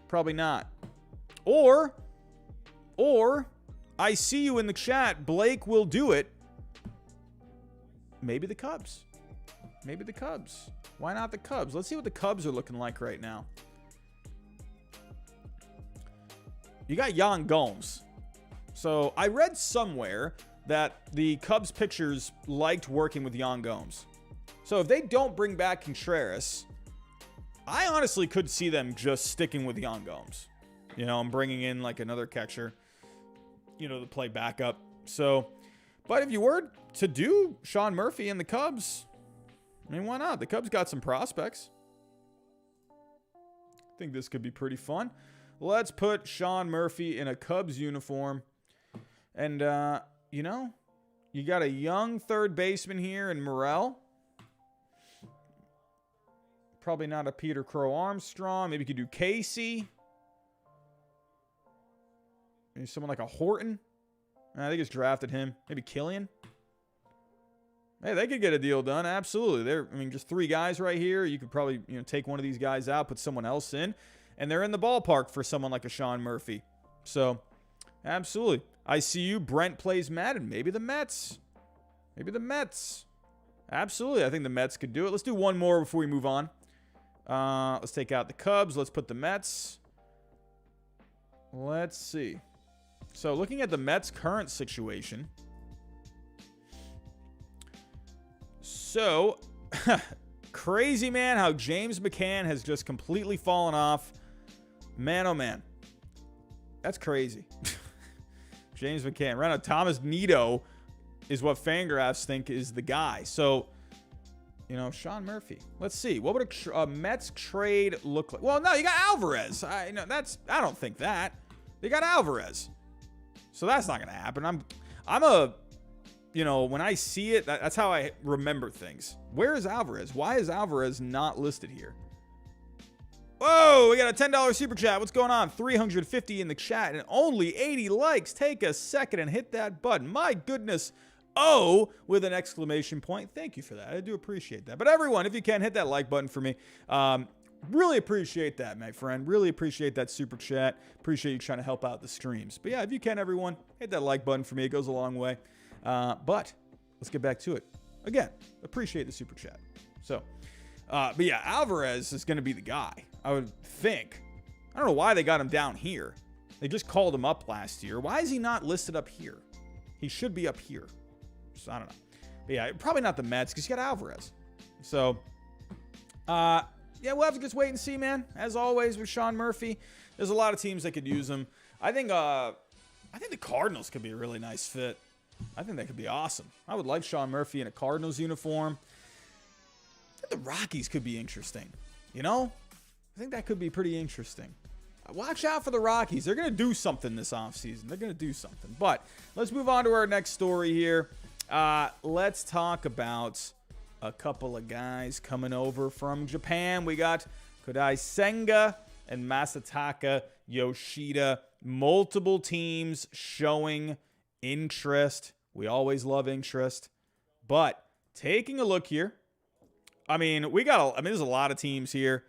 probably not. Or I see you in the chat. Blake will do it. Maybe the Cubs. Maybe the Cubs. Why not the Cubs? Let's see what the Cubs are looking like right now. You got Yan Gomes. So I read somewhere that the Cubs pitchers liked working with Yan Gomes. So if they don't bring back Contreras, I honestly could see them just sticking with Yan Gomes. You know, I'm bringing in like another catcher, you know, to play backup. So, but if you were to do Sean Murphy and the Cubs, I mean, why not? The Cubs got some prospects. I think this could be pretty fun. Let's put Sean Murphy in a Cubs uniform. And, you know, you got a young third baseman here in Morel. Probably not a Peter Crow Armstrong. Maybe you could do Casey. Maybe someone like a Horton. I think it's drafted him. Maybe Killian. Hey, they could get a deal done. Absolutely. I mean, just 3 guys right here. You could probably, you know, take one of these guys out, put someone else in, and they're in the ballpark for someone like a Sean Murphy. So, absolutely. I see you. Brent plays Madden. Maybe the Mets. Maybe the Mets. Absolutely. I think the Mets could do it. Let's do one more before we move on. Let's take out the Cubs. Let's put the Mets. Let's see. So, looking at the Mets' current situation. So, crazy, man, how James McCann has just completely fallen off. Man, oh, man. That's crazy. James McCann. Right now, Thomas Nido is what Fangraphs think is the guy. So, you know, Sean Murphy. Let's see. What would a Mets trade look like? Well, no, you got Alvarez. I don't think that. They got Alvarez. So that's not going to happen. You know, when I see it, that's how I remember things. Where is Alvarez? Why is Alvarez not listed here? Whoa, we got a $10 super chat. What's going on? 350 in the chat and only 80 likes. Take a second and hit that button. My goodness. Oh, with an exclamation point. Thank you for that. I do appreciate that. But everyone, if you can, hit that like button for me. Really appreciate that, my friend. Really appreciate that super chat. Appreciate you trying to help out the streams. But yeah, if you can, everyone, hit that like button for me. It goes a long way. But let's get back to it. Again, appreciate the super chat. So, but yeah, Alvarez is going to be the guy, I would think. I don't know why they got him down here. They just called him up last year. Why is he not listed up here? He should be up here. So, I don't know. But yeah, probably not the Mets because you got Alvarez. So, yeah, we'll have to just wait and see, man. As always with Sean Murphy, there's a lot of teams that could use him. I think the Cardinals could be a really nice fit. I think that could be awesome. I would like Sean Murphy in a Cardinals uniform. I think the Rockies could be interesting. You know? I think that could be pretty interesting. Watch out for the Rockies. They're going to do something this offseason. They're going to do something. But let's move on to our next story here. Let's talk about a couple of guys coming over from Japan. We got Kodai Senga and Masataka Yoshida. Multiple teams showing interest. We always love interest. But taking a look here, I mean, there's a lot of teams here.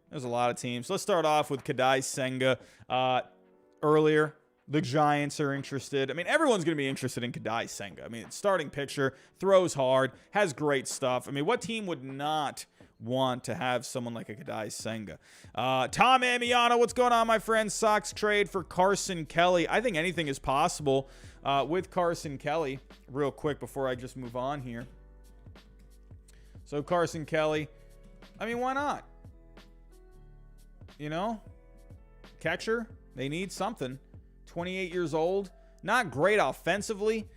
There's a lot of teams. Let's start off with Kodai Senga. Earlier, the Giants are interested. I mean, everyone's going to be interested in Kodai Senga. I mean, starting pitcher, throws hard, has great stuff. I mean, what team would not want to have someone like a Kodai Senga? Tom Amiano, what's going on, my friend? Sox trade for Carson Kelly. I think anything is possible with Carson Kelly. Real quick before I just move on here. So Carson Kelly, I mean, why not? You know, catcher, they need something. 28 years old, not great offensively.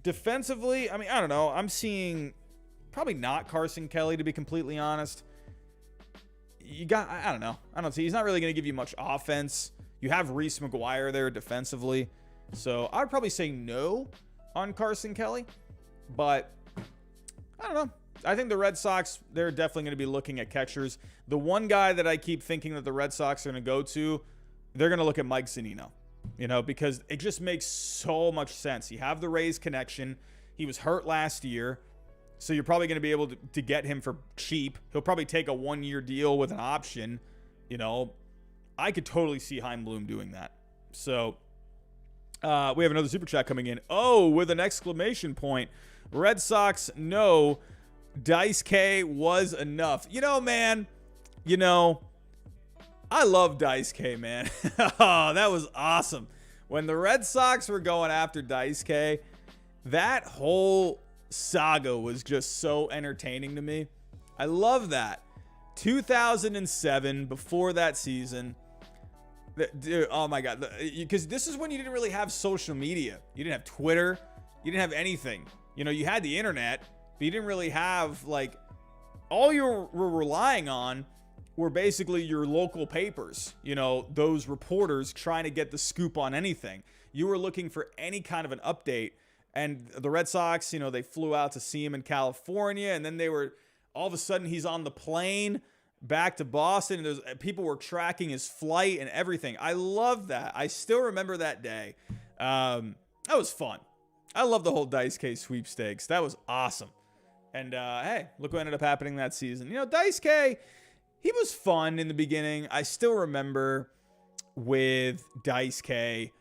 Defensively, I mean, I don't know. I'm seeing probably not Carson Kelly, to be completely honest. I don't know. I don't see. He's not really going to give you much offense. You have Reese McGuire there defensively. So I would probably say no on Carson Kelly. But I don't know. I think the Red Sox, they're definitely going to be looking at catchers. The one guy that I keep thinking that the Red Sox are going to go to, they're going to look at Mike Zunino. You know, because it just makes so much sense. You have the Rays connection. He was hurt last year. So you're probably going to be able to get him for cheap. He'll probably take a 1-year deal with an option. You know, I could totally see Chaim Bloom doing that. So we have another super chat coming in. Oh, with an exclamation point. Red Sox no Dice K was enough. Man, I love Dice K, man. Oh, that was awesome. When the Red Sox were going after Dice K, that whole saga was just so entertaining to me. I love that. 2007, before that season, dude, oh my God. Because this is when you didn't really have social media. You didn't have Twitter. You didn't have anything. You had the internet, but you didn't really have, like, all you were relying on were basically your local papers, those reporters trying to get the scoop on anything. You were looking for any kind of an update. And the Red Sox, they flew out to see him in California, and then all of a sudden he's on the plane back to Boston, and people were tracking his flight and everything. I love that. I still remember that day. That was fun. I love the whole Dice K sweepstakes. That was awesome. And hey, look what ended up happening that season. Dice K, he was fun in the beginning. I still remember with Dice K,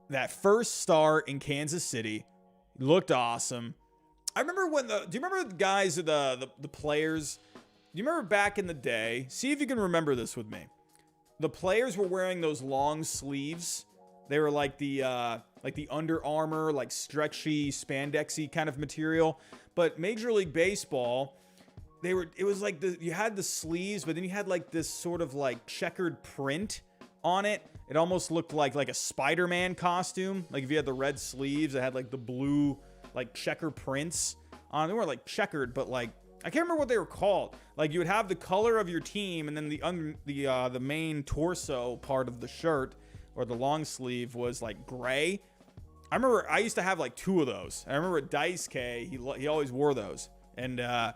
that first start in Kansas City looked awesome. I remember do you remember the guys, the players? Do you remember back in the day? See if you can remember this with me. The players were wearing those long sleeves. They were like the Under Armour, like stretchy, spandexy kind of material. But Major League Baseball, it was like you had the sleeves, but then you had like this sort of like checkered print on it. It almost looked like a Spider-Man costume. Like if you had the red sleeves, it had like the blue like checker prints on. They weren't like checkered, but like I can't remember what they were called. Like you would have the color of your team, and then the main torso part of the shirt or the long sleeve was like gray. I remember I used to have like two of those. I remember at Dice K, he always wore those, and I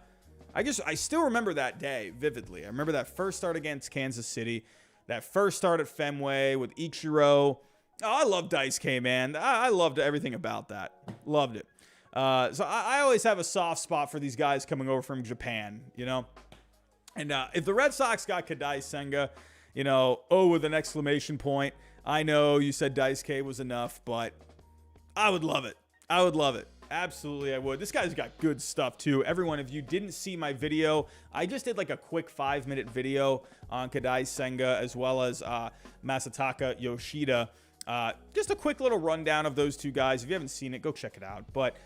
still remember that day vividly. I remember that first start against Kansas City. That first start at Fenway with Ichiro. Oh, I love Dice K, man. I loved everything about that. Loved it. So I always have a soft spot for these guys coming over from Japan, And if the Red Sox got Kodai Senga, with an exclamation point. I know you said Dice K was enough, but I would love it. I would love it. Absolutely, I would. This guy's got good stuff, too. Everyone, if you didn't see my video, I just did like a quick 5-minute video on Kodai Senga as well as Masataka Yoshida. Just a quick little rundown of those two guys. If you haven't seen it, go check it out. But,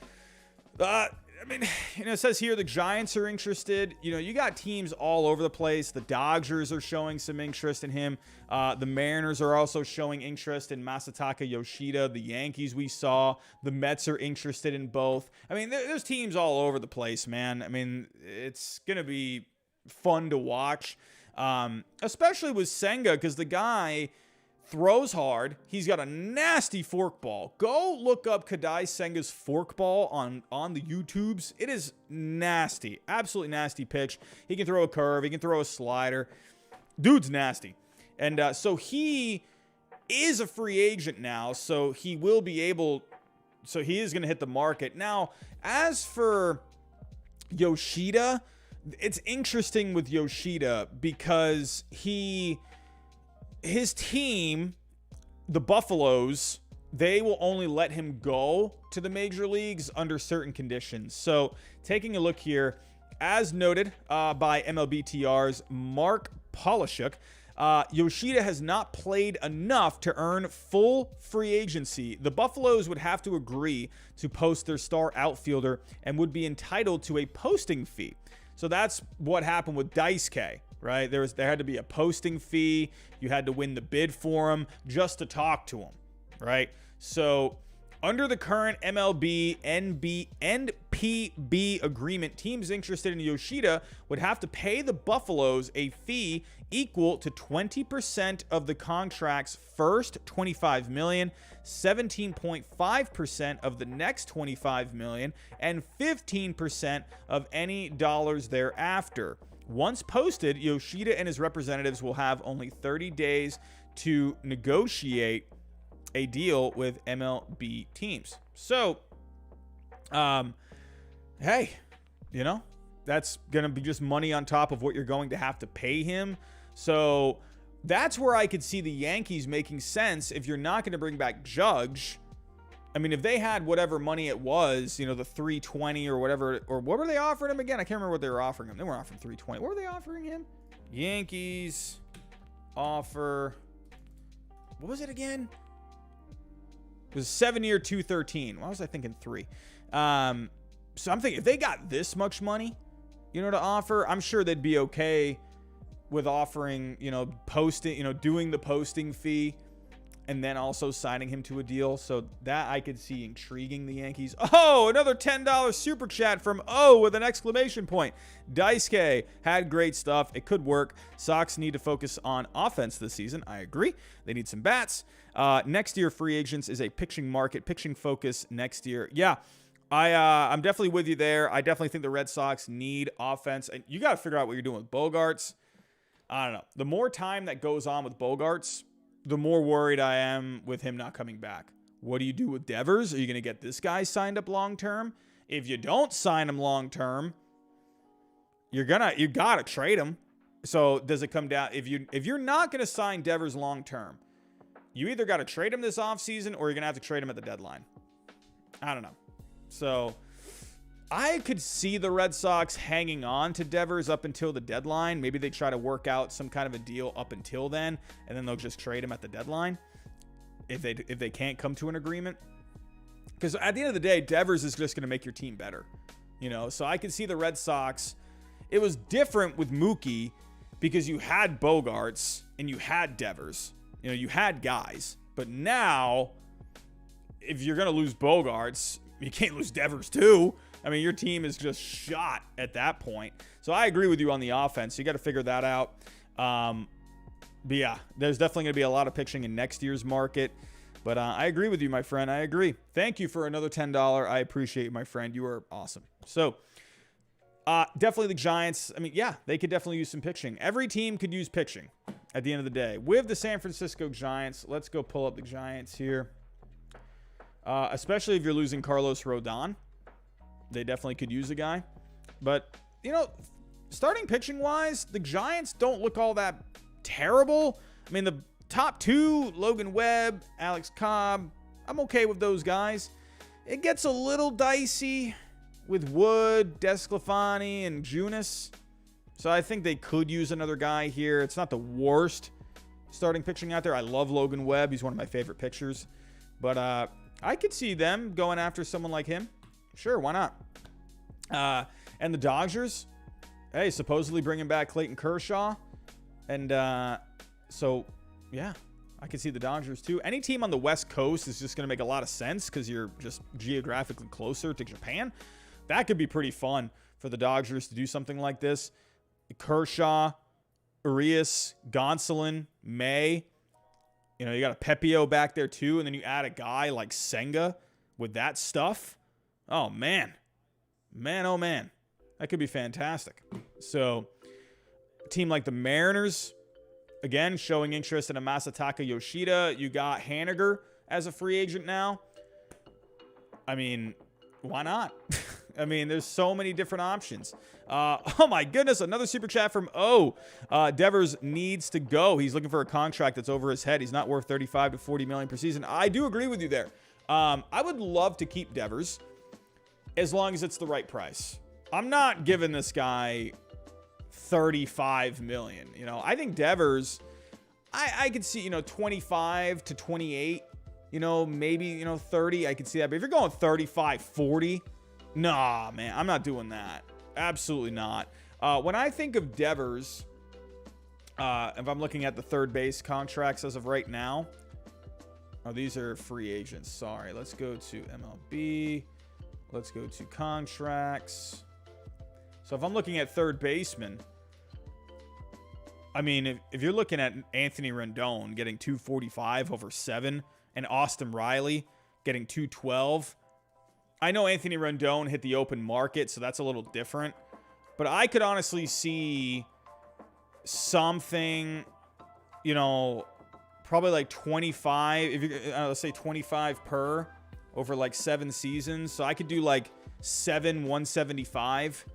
it says here the Giants are interested. You got teams all over the place. The Dodgers are showing some interest in him. The Mariners are also showing interest in Masataka Yoshida. The Yankees we saw. The Mets are interested in both. There's teams all over the place, man. It's going to be fun to watch, especially with Senga, because the guy throws hard. He's got a nasty forkball. Go look up Kodai Senga's forkball on the YouTubes. It is nasty. Absolutely nasty pitch. He can throw a curve. He can throw a slider. Dude's nasty. And so he is a free agent now. So he will be able... So he is going to hit the market. Now, as for Yoshida, it's interesting with Yoshida because his team, the Buffaloes, they will only let him go to the major leagues under certain conditions. So taking a look here, as noted by MLBTR's Mark Polishuk, Yoshida has not played enough to earn full free agency. The Buffaloes would have to agree to post their star outfielder and would be entitled to a posting fee. So that's what happened with Dice K. Right? There had to be a posting fee. You had to win the bid for him just to talk to him, right? So under the current MLB NPB agreement, teams interested in Yoshida would have to pay the Buffaloes a fee equal to 20% of the contract's first $25 million, 17.5% of the next $25 million, and 15% of any dollars thereafter. Once posted, Yoshida and his representatives will have only 30 days to negotiate a deal with MLB teams. So, hey, that's going to be just money on top of what you're going to have to pay him. So that's where I could see the Yankees making sense if you're not going to bring back Judge. I mean, if they had whatever money it was, you know, the 320 or whatever, or what were they offering him again? I can't remember what they were offering him. They weren't offering 320. What were they offering him? Yankees offer, what was it again? It was 7-year, 213. Why was I thinking 3? So I'm thinking if they got this much money, you know, to offer, I'm sure they'd be okay with offering, you know, posting, you know, doing the posting fee and then also signing him to a deal. So that I could see intriguing the Yankees. Oh, another $10 super chat from O with an exclamation point. Daisuke had great stuff. It could work. Sox need to focus on offense this season. I agree. They need some bats. Next year, free agents is a pitching market, pitching focus next year. Yeah, I'm definitely with you there. I definitely think the Red Sox need offense. And you got to figure out what you're doing with Bogaerts. I don't know. The more time that goes on with Bogaerts, the more worried I am with him not coming back. What do you do with Devers? Are you going to get this guy signed up long-term? If you don't sign him long-term, you got to trade him. So does it come down, if you're not going to sign Devers long-term, you either got to trade him this offseason or you're going to have to trade him at the deadline. I don't know. So I could see the Red Sox hanging on to Devers up until the deadline. Maybe they try to work out some kind of a deal up until then, and then they'll just trade him at the deadline if they can't come to an agreement. Because at the end of the day, Devers is just going to make your team better, you know. So I could see the Red Sox. It was different with Mookie because you had Bogaerts and you had Devers. You know, you had guys. But now, if you're going to lose Bogaerts, you can't lose Devers too. I mean, your team is just shot at that point. So I agree with you on the offense. You got to figure that out. But yeah, there's definitely going to be a lot of pitching in next year's market. But I agree with you, my friend. I agree. Thank you for another $10. I appreciate you, my friend. You are awesome. So definitely the Giants. I mean, yeah, they could definitely use some pitching. Every team could use pitching at the end of the day. With the San Francisco Giants, let's go pull up the Giants here. Especially if you're losing Carlos Rodon. They definitely could use a guy. But, you know, starting pitching-wise, the Giants don't look all that terrible. I mean, the top two, Logan Webb, Alex Cobb, I'm okay with those guys. It gets a little dicey with Wood, Desclafani, and Junis. So I think they could use another guy here. It's not the worst starting pitching out there. I love Logan Webb. He's one of my favorite pitchers. But I could see them going after someone like him. Sure, why not? And the Dodgers, hey, supposedly bringing back Clayton Kershaw. And so, yeah, I could see the Dodgers too. Any team on the West Coast is just going to make a lot of sense because you're just geographically closer to Japan. That could be pretty fun for the Dodgers to do something like this. Kershaw, Urias, Gonsolin, May. You know, you got a Pepio back there too. And then you add a guy like Senga with that stuff. Oh, man. Man, oh, man. That could be fantastic. So, a team like the Mariners, again, showing interest in a Masataka Yoshida. You got Haniger as a free agent now. I mean, why not? I mean, there's so many different options. Oh, my goodness. Another super chat from O. Devers needs to go. He's looking for a contract that's over his head. He's not worth $35 to $40 million per season. I do agree with you there. I would love to keep Devers as long as it's the right price. I'm not giving this guy $35 million. You know, I think Devers, I could see, 25 to 28, maybe, 30. I could see that. But if you're going 35, 40, nah, man, I'm not doing that. Absolutely not. When I think of Devers, if I'm looking at the third base contracts as of right now, these are free agents. Sorry. Let's go to MLB. Let's go to contracts. So if I'm looking at third baseman, I mean, if you're looking at Anthony Rendon getting 245 over 7 and Austin Riley getting 212, I know Anthony Rendon hit the open market, so that's a little different. But I could honestly see something, probably like 25, if you let's say 25 per over like 7 seasons. So I could do like 175,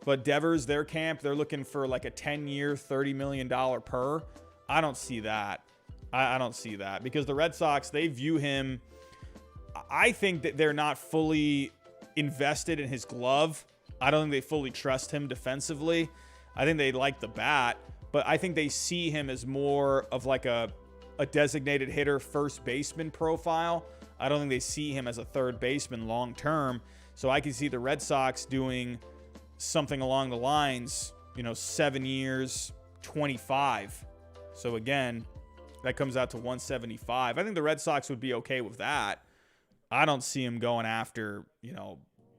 But Devers, their camp, they're looking for like a 10-year, $30 million per. I don't see that. I don't see that because the Red Sox, they view him I think that they're not fully invested in his glove. I don't think they fully trust him defensively. I think they like the bat, but I think they see him as more of like a designated hitter, first baseman profile. I don't think they see him as a third baseman long term. So I can see the Red Sox doing something along the lines, 7 years, 25. So again, that comes out to 175. I think the Red Sox would be okay with that. I don't see him going after,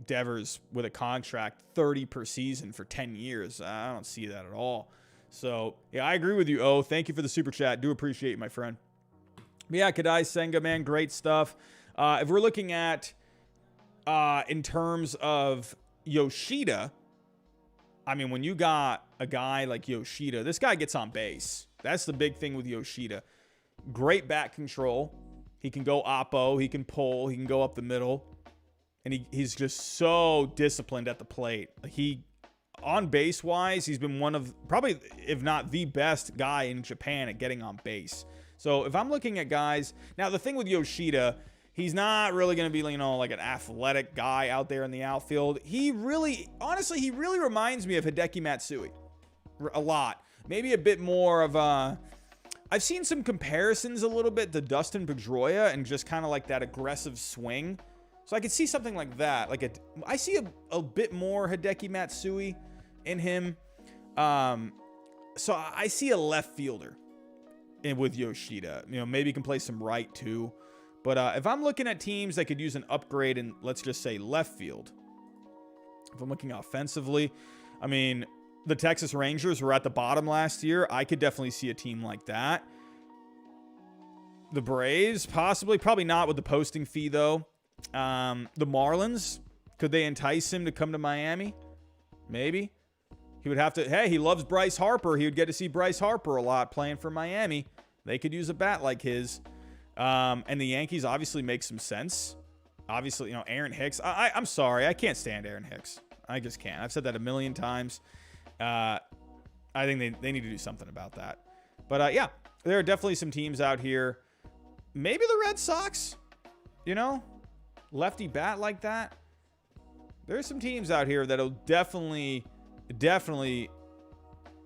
Devers with a contract 30 per season for 10 years. I don't see that at all. So, yeah, I agree with you, O. Thank you for the super chat. Do appreciate you, my friend. But yeah, Kodai, Senga, man, great stuff. If we're looking at in terms of Yoshida, I mean, when you got a guy like Yoshida, this guy gets on base. That's the big thing with Yoshida. Great bat control. He can go oppo. He can pull. He can go up the middle. And he's just so disciplined at the plate. On base wise, he's been one of probably, if not the best guy in Japan at getting on base. So if I'm looking at guys, now the thing with Yoshida, he's not really going to be, like an athletic guy out there in the outfield. Honestly, he really reminds me of Hideki Matsui a lot. Maybe a bit more of I've seen some comparisons a little bit to Dustin Pedroia and just kind of like that aggressive swing. So I could see something like that. I see a bit more Hideki Matsui in him. So I see a left fielder with Yoshida. Maybe he can play some right too. But if I'm looking at teams that could use an upgrade in, let's just say, left field. If I'm looking offensively, I mean, the Texas Rangers were at the bottom last year. I could definitely see a team like that. The Braves, possibly. Probably not with the posting fee, though. The Marlins, could they entice him to come to Miami? Maybe. He would have to. Hey, he loves Bryce Harper. He would get to see Bryce Harper a lot playing for Miami. They could use a bat like his. And the Yankees obviously make some sense. Obviously, Aaron Hicks. I'm sorry. I can't stand Aaron Hicks. I just can't. I've said that a million times. I think they need to do something about that. But, yeah, there are definitely some teams out here. Maybe the Red Sox, lefty bat like that. There's some teams out here that'll definitely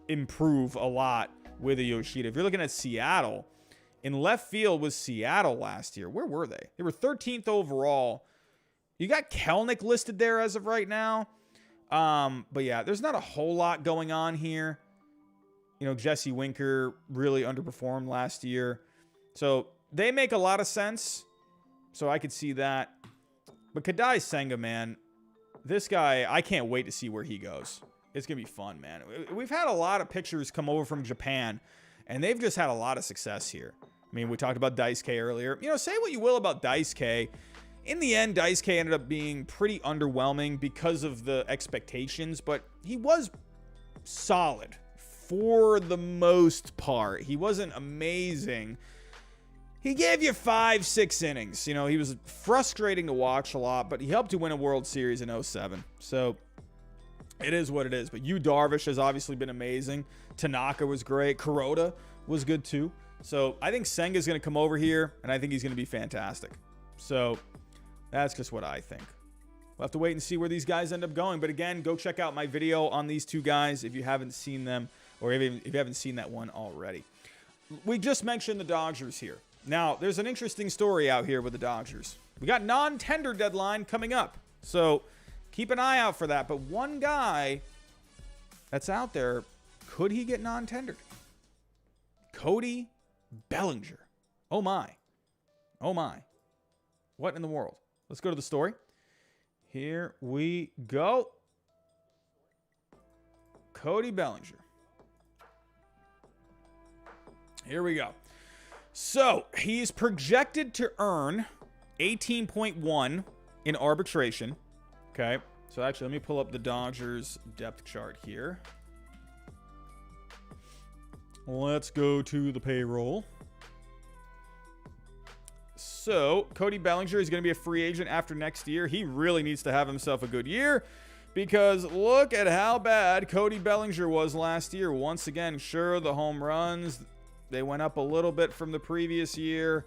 improve a lot with a Yoshida. If you're looking at Seattle, in left field was Seattle last year. Where were they? They were 13th overall. You got Kelnick listed there as of right now. But yeah, there's not a whole lot going on here. Jesse Winker really underperformed last year. So they make a lot of sense. So I could see that. But Kodai Senga, man, this guy, I can't wait to see where he goes. It's going to be fun, man. We've had a lot of pitchers come over from Japan, and they've just had a lot of success here. I mean, we talked about Daisuke earlier. Say what you will about Daisuke. In the end, Daisuke ended up being pretty underwhelming because of the expectations, but he was solid for the most part. He wasn't amazing. He gave you 5-6 innings. He was frustrating to watch a lot, but he helped you win a World Series in 2007. So it is what it is. But Yu Darvish has obviously been amazing. Tanaka was great. Kuroda was good too. So I think Senga's going to come over here, and I think he's going to be fantastic. So that's just what I think. We'll have to wait and see where these guys end up going. But again, go check out my video on these two guys if you haven't seen them, or if you haven't seen that one already. We just mentioned the Dodgers here. Now, there's an interesting story out here with the Dodgers. We got non-tender deadline coming up. So keep an eye out for that. But one guy that's out there, could he get non-tendered? Cody Bellinger. Oh, my. Oh, my. What in the world? Let's go to the story. Here we go. Cody Bellinger. Here we go. So, he's projected to earn 18.1 in arbitration. Okay. So, actually, let me pull up the Dodgers depth chart here. Let's go to the payroll. So, Cody Bellinger is going to be a free agent after next year. He really needs to have himself a good year because look at how bad Cody Bellinger was last year. Once again, sure, the home runs, they went up a little bit from the previous year.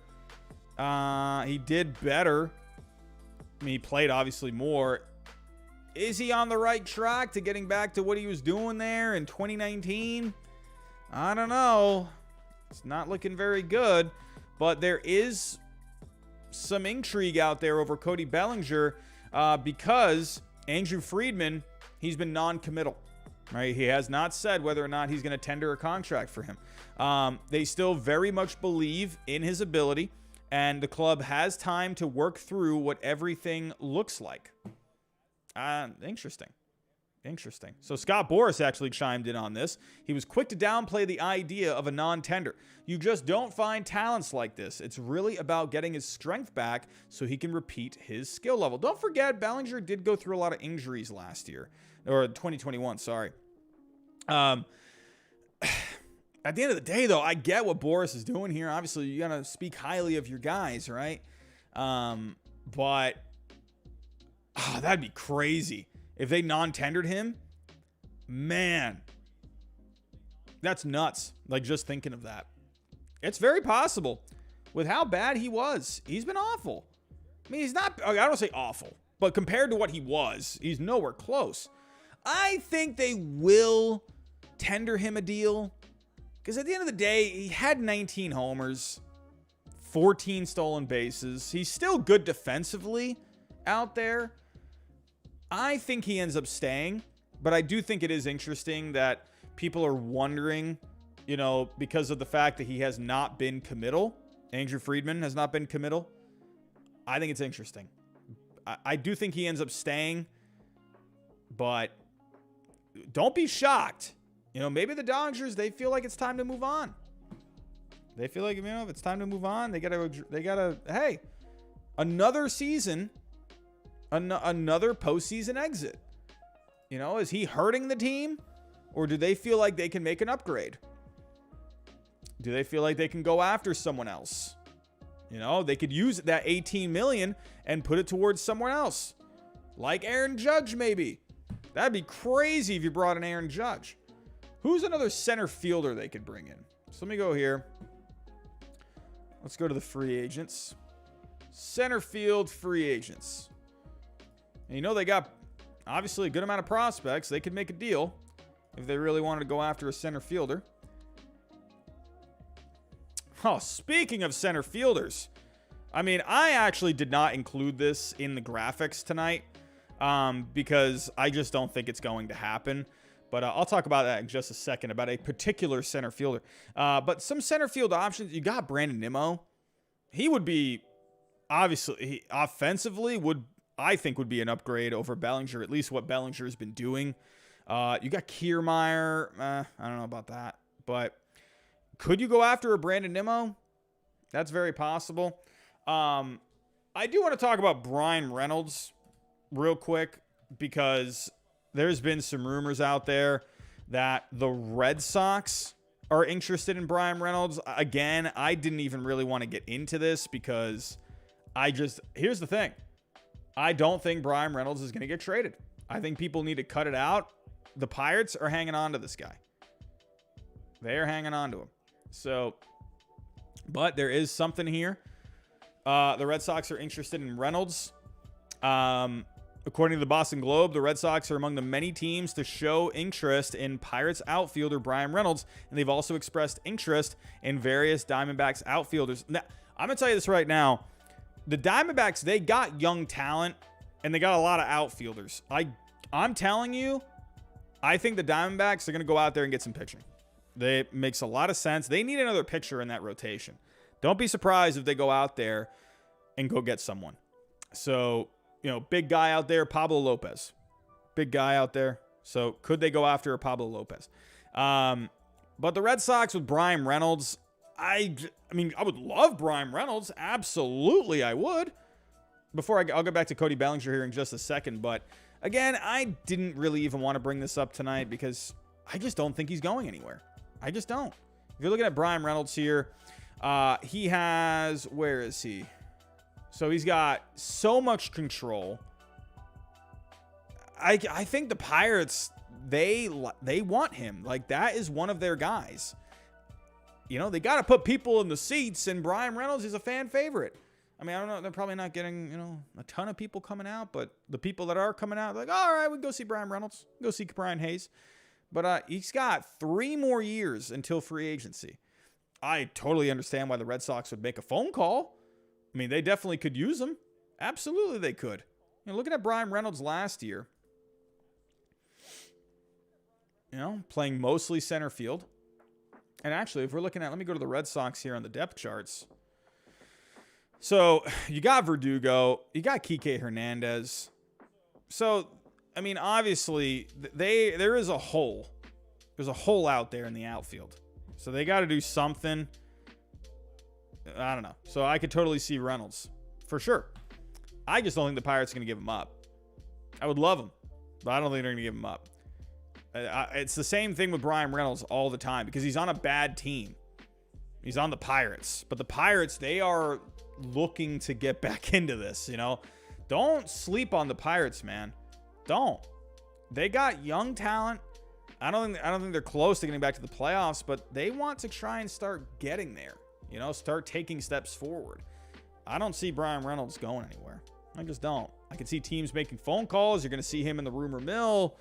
He did better I mean, he played obviously more. Is he on the right track to getting back to what he was doing there in 2019? I don't know. It's not looking very good, but there is some intrigue out there over Cody Bellinger because Andrew Friedman, he's been non-committal, right? He has not said whether or not he's going to tender a contract for him. They still very much believe in his ability, and the club has time to work through what everything looks like. Interesting. So Scott Boras actually chimed in on this. He was quick to downplay the idea of a non-tender. You just don't find talents like this. It's really about getting his strength back so he can repeat his skill level. Don't forget, Bellinger did go through a lot of injuries last year, or 2021, sorry. At the end of the day, though, I get what Boras is doing here. Obviously, you got to speak highly of your guys, right? But that'd be crazy. If they non-tendered him, man, that's nuts. Like, just thinking of that. It's very possible. With how bad he was, he's been awful. I mean, he's not, I don't say awful, but compared to what he was, he's nowhere close. I think they will tender him a deal because at the end of the day, he had 19 homers, 14 stolen bases. He's still good defensively out there. I think he ends up staying, but I do think it is interesting that people are wondering, you know, because of the fact that he has not been committal. Andrew Friedman has not been committal. I think it's interesting. I do think he ends up staying, but don't be shocked. You know, maybe the Dodgers, they feel like it's time to move on. They feel like, you know, if it's time to move on, they gotta, hey, another season, another postseason exit. You know, is he hurting the team, or do they feel like they can make an upgrade? Do they feel like they can go after someone else? You know, they could use that $18 million and put it towards someone else, like Aaron Judge, maybe. That'd be crazy if you brought in Aaron Judge. Who's another center fielder they could bring in? So let me go here. Let's go to the free agents. Center field free agents. And you know, they got obviously a good amount of prospects. They could make a deal if they really wanted to go after a center fielder. Oh, speaking of center fielders, I mean, I actually did not include this in the graphics tonight because I just don't think it's going to happen. But I'll talk about that in just a second, about a particular center fielder. But some center field options, you got Brandon Nimmo. He would be, obviously, offensively, I think would be an upgrade over Bellinger, at least what Bellinger has been doing. You got Kiermaier. I don't know about that. But could you go after a Brandon Nimmo? That's very possible. I do want to talk about Brian Reynolds real quick because there's been some rumors out there that the Red Sox are interested in Brian Reynolds. Again, I didn't even really want to get into this because here's the thing. I don't think Brian Reynolds is going to get traded. I think people need to cut it out. The Pirates are hanging on to this guy. They are hanging on to him. So, but there is something here. The Red Sox are interested in Reynolds. According to the Boston Globe, the Red Sox are among the many teams to show interest in Pirates outfielder Brian Reynolds, and they've also expressed interest in various Diamondbacks outfielders. Now, I'm going to tell you this right now. The Diamondbacks, they got young talent, and they got a lot of outfielders. I'm telling you, I think the Diamondbacks are going to go out there and get some pitching. It makes a lot of sense. They need another pitcher in that rotation. Don't be surprised if they go out there and go get someone. So, you know, big guy out there, Pablo Lopez. Big guy out there. So could they go after a Pablo Lopez? But the Red Sox with Brian Reynolds, I mean, I would love Brian Reynolds. Absolutely, I would. I'll get back to Cody Bellinger here in just a second. But again, I didn't really even want to bring this up tonight because I just don't think he's going anywhere. I just don't. If you're looking at Brian Reynolds here, he has, where is he? So he's got so much control. I think the Pirates, they want him. Like, that is one of their guys. You know, they got to put people in the seats, and Brian Reynolds is a fan favorite. I mean, I don't know. They're probably not getting, a ton of people coming out, but the people that are coming out, like, all right, we can go see Brian Reynolds, go see Brian Hayes. But he's got 3 more years until free agency. I totally understand why the Red Sox would make a phone call. I mean, they definitely could use him. Absolutely, they could. Looking at Brian Reynolds last year, playing mostly center field. And actually, if we're looking at, let me go to the Red Sox here on the depth charts. So you got Verdugo, you got Kike Hernandez. So, I mean, obviously, there is a hole. There's a hole out there in the outfield. So they got to do something. I don't know. So I could totally see Reynolds for sure. I just don't think the Pirates are going to give him up. I would love him, but I don't think they're going to give him up. It's the same thing with Brian Reynolds all the time because he's on a bad team. He's on the Pirates, but the Pirates, they are looking to get back into this, Don't sleep on the Pirates, man. Don't. They got young talent. I don't think they're close to getting back to the playoffs, but they want to try and start getting there. Start taking steps forward. I don't see Brian Reynolds going anywhere. I just don't. I can see teams making phone calls. You're going to see him in the rumor mill.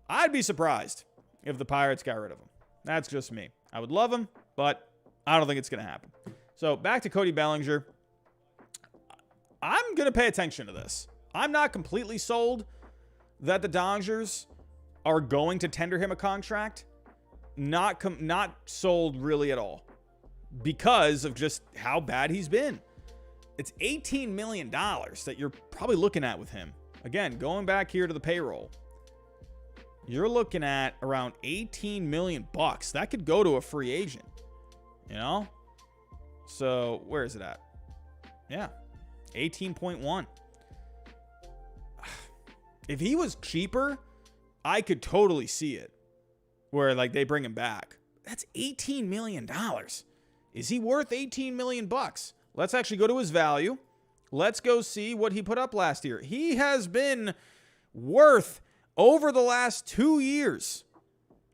I'd be surprised if the Pirates got rid of him. That's just me. I would love him, but I don't think it's going to happen. So back to Cody Bellinger. I'm going to pay attention to this. I'm not completely sold that the Dodgers are going to tender him a contract. Not sold really at all because of just how bad he's been. It's $18 million that you're probably looking at with him. Again, going back here to the payroll, you're looking at around $18 million bucks. That could go to a free agent, So where is it at? Yeah, 18.1. If he was cheaper, I could totally see it where they bring him back. That's $18 million. Is he worth $18 million bucks? Let's actually go to his value. Let's go see what he put up last year. He has been worth, over the last 2 years,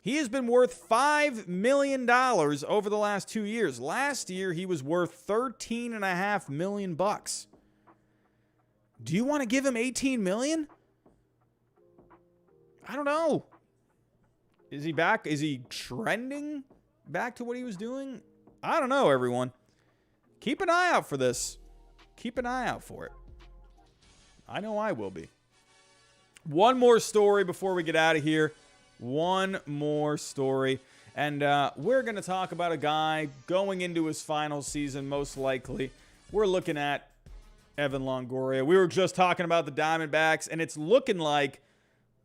he has been worth $5 million over the last 2 years. Last year, he was worth $13.5 million bucks. Do you want to give him $18 million? I don't know. Is he back? Is he trending back to what he was doing? I don't know, everyone. Keep an eye out for this. Keep an eye out for it. I know I will be. One more story before we get out of here. One more story. And we're going to talk about a guy going into his final season, most likely. We're looking at Evan Longoria. We were just talking about the Diamondbacks, and it's looking like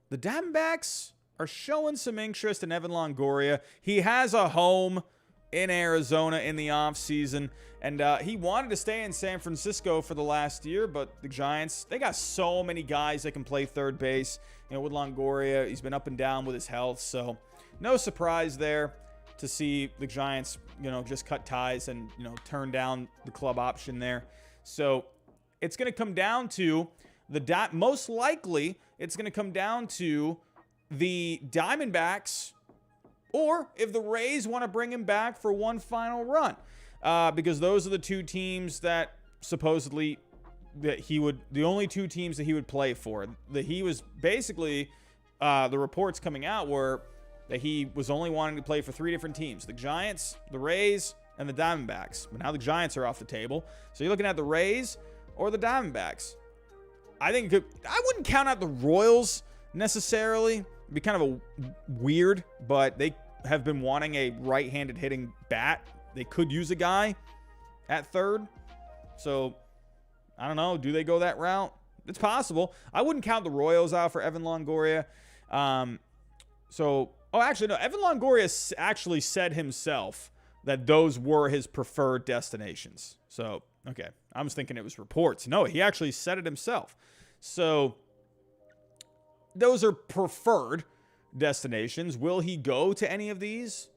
the Diamondbacks are showing some interest in Evan Longoria. He has a home in Arizona in the offseason, and he wanted to stay in San Francisco for the last year, but the Giants, they got so many guys that can play third base. With Longoria, he's been up and down with his health, so no surprise there to see the Giants, just cut ties and, turn down the club option there. So it's going to come down to most likely it's going to come down to the Diamondbacks, or if the Rays want to bring him back for one final run, because those are the two teams that supposedly the only two teams that he would play for. That he was basically, the reports coming out were that he was only wanting to play for 3 different teams: the Giants, the Rays, and the Diamondbacks. But now the Giants are off the table, so you're looking at the Rays or the Diamondbacks. I wouldn't count out the Royals necessarily. It'd be kind of a weird, but they have been wanting a right-handed hitting bat. They could use a guy at third. So, I don't know. Do they go that route? It's possible. I wouldn't count the Royals out for Evan Longoria. Evan Longoria actually said himself that those were his preferred destinations. So, okay. I was thinking it was reports. No, he actually said it himself. So, those are preferred destinations. Will he go to any of these?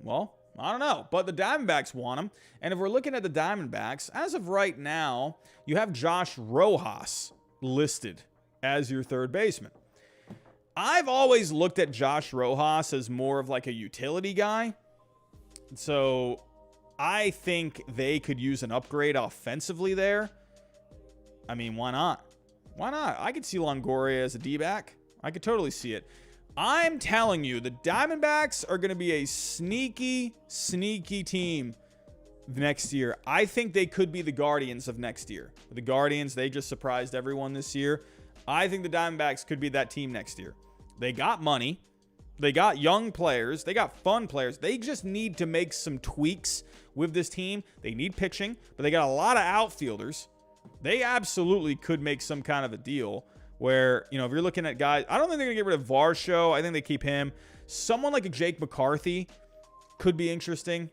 Well, I don't know. But the Diamondbacks want him. And if we're looking at the Diamondbacks, as of right now, you have Josh Rojas listed as your third baseman. I've always looked at Josh Rojas as more of like a utility guy. So I think they could use an upgrade offensively there. I mean, why not? Why not? I could see Longoria as a D-back. I could totally see it. I'm telling you, the Diamondbacks are going to be a sneaky, sneaky team next year. I think they could be the Guardians of next year. The Guardians, they just surprised everyone this year. I think the Diamondbacks could be that team next year. They got money. They got young players. They got fun players. They just need to make some tweaks with this team. They need pitching, but they got a lot of outfielders. They absolutely could make some kind of a deal where, you know, if you're looking at guys, I don't think they're going to get rid of Varsho. I think they keep him. Someone like a Jake McCarthy could be interesting.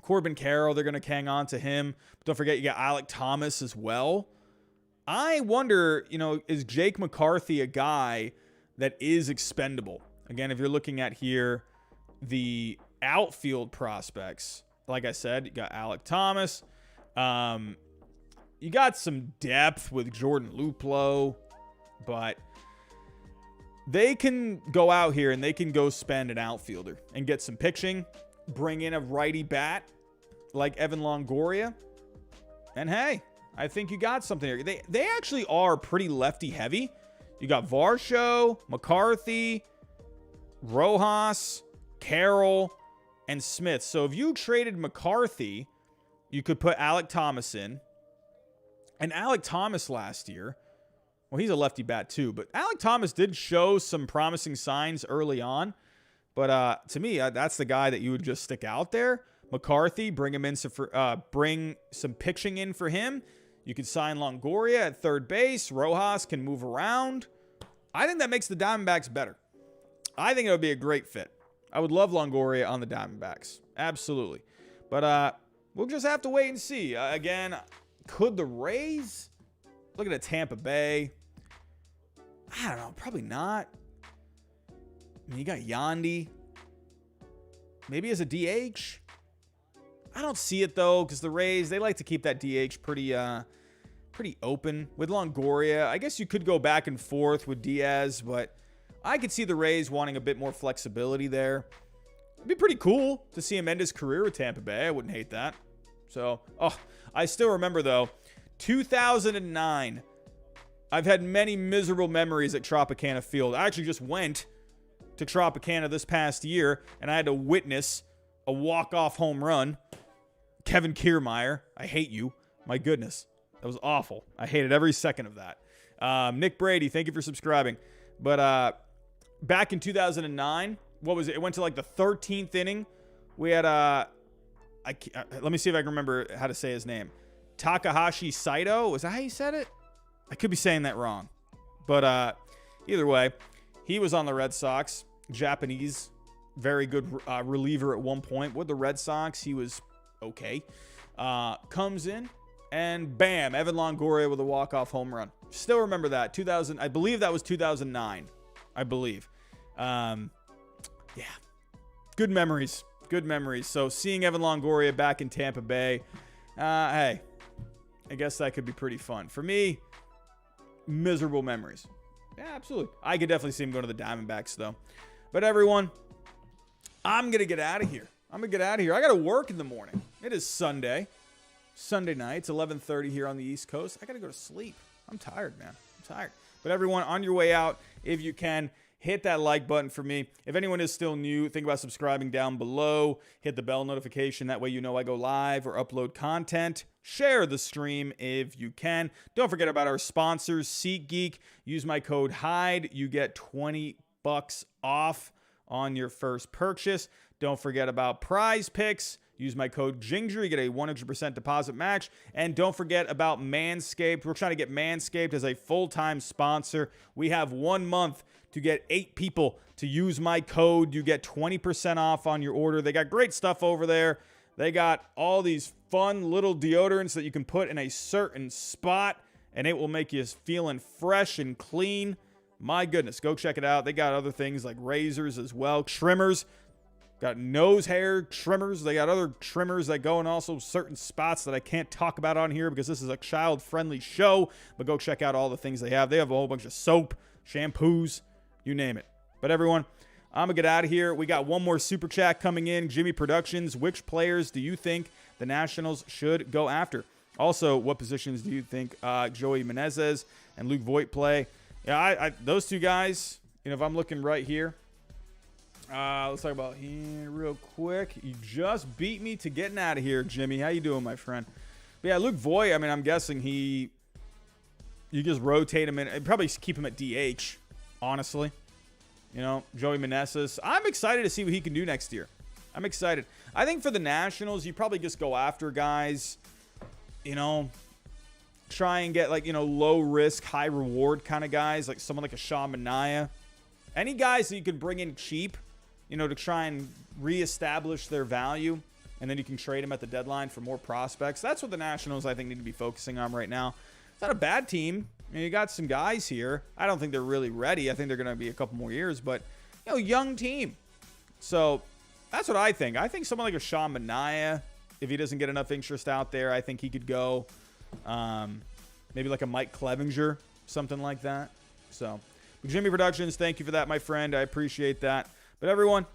Corbin Carroll, they're going to hang on to him. But don't forget, you got Alek Thomas as well. I wonder, you know, is Jake McCarthy a guy that is expendable? Again, if you're looking at here, the outfield prospects, like I said, you got Alek Thomas. You got some depth with Jordan Luplow, but they can go out here and they can go spend an outfielder and get some pitching, bring in a righty bat like Evan Longoria, and hey, I think you got something here. They actually are pretty lefty heavy. You got Varsho, McCarthy, Rojas, Carroll, and Smith. So if you traded McCarthy, you could put Alek Thomas in. And Alek Thomas last year, well, he's a lefty bat too, but Alek Thomas did show some promising signs early on. But to me, that's the guy that you would just stick out there. McCarthy, bring him in, bring some pitching in for him. You could sign Longoria at third base. Rojas can move around. I think that makes the Diamondbacks better. I think it would be a great fit. I would love Longoria on the Diamondbacks. Absolutely. But we'll just have to wait and see. Again, could the Rays? Looking at Tampa Bay. I don't know. Probably not. I mean, you got Yandy. Maybe as a DH. I don't see it, though, because the Rays, they like to keep that DH pretty open. With Longoria, I guess you could go back and forth with Diaz, but I could see the Rays wanting a bit more flexibility there. It'd be pretty cool to see him end his career with Tampa Bay. I wouldn't hate that. So, I still remember, though, 2009. I've had many miserable memories at Tropicana Field. I actually just went to Tropicana this past year, and I had to witness a walk-off home run. Kevin Kiermaier, I hate you. My goodness. That was awful. I hated every second of that. Nick Brady, thank you for subscribing. But back in 2009, what was it? It went to like the 13th inning. We had, let me see if I can remember how to say his name. Takahashi Saito. Was that how you said it? I could be saying that wrong. But either way, he was on the Red Sox. Japanese, very good reliever at one point. With the Red Sox, he was okay. Comes in, and bam, Evan Longoria with a walk-off home run. Still remember that. I believe that was 2009. I believe. Yeah. Good memories. Good memories. So seeing Evan Longoria back in Tampa Bay, hey, I guess that could be pretty fun. For me, miserable memories. Yeah, absolutely. I could definitely see him going to the Diamondbacks, though. But everyone, I'm going to get out of here. I got to work in the morning. It is Sunday night. It's 11:30 here on the East Coast. I got to go to sleep. I'm tired, man. I'm tired. But everyone, on your way out, if you can, hit that like button for me. If anyone is still new, think about subscribing down below. Hit the bell notification. That way you know I go live or upload content. Share the stream if you can. Don't forget about our sponsors, SeatGeek. Use my code HYDE. You get $20 off on your first purchase. Don't forget about Prize Picks. Use my code GINGER. You get a 100% deposit match. And don't forget about Manscaped. We're trying to get Manscaped as a full-time sponsor. We have 1 month to get 8 people to use my code. You get 20% off on your order. They got great stuff over there. They got all these fun little deodorants that you can put in a certain spot, and it will make you feeling fresh and clean. My goodness, go check it out. They got other things like razors as well, trimmers. Got nose hair trimmers. They got other trimmers that go in also certain spots that I can't talk about on here because this is a child-friendly show. But go check out all the things they have. They have a whole bunch of soap, shampoos, you name it. But everyone, I'm going to get out of here. We got one more super chat coming in. Jimmy Productions, which players do you think the Nationals should go after? Also, what positions do you think Joey Menezes and Luke Voit play? Yeah, those two guys, if I'm looking right here, let's talk about here real quick. You just beat me to getting out of here, Jimmy. How you doing, my friend? But yeah, Luke Voit, I mean, I'm guessing you just rotate him in. Probably keep him at DH, honestly. Joey Meneses. I'm excited to see what he can do next year. I'm excited. I think for the Nationals, you probably just go after guys, try and get low risk, high reward kind of guys, like someone like a Sean Manaea. Any guys that you can bring in cheap, to try and reestablish their value, and then you can trade them at the deadline for more prospects. That's what the Nationals, I think, need to be focusing on right now. It's not a bad team. You got some guys here. I don't think they're really ready. I think they're going to be a couple more years, but, young team. So that's what I think. I think someone like a Sean Manaea, if he doesn't get enough interest out there, I think he could go maybe like a Mike Clevinger, something like that. So Jimmy Productions, thank you for that, my friend. I appreciate that. But everyone,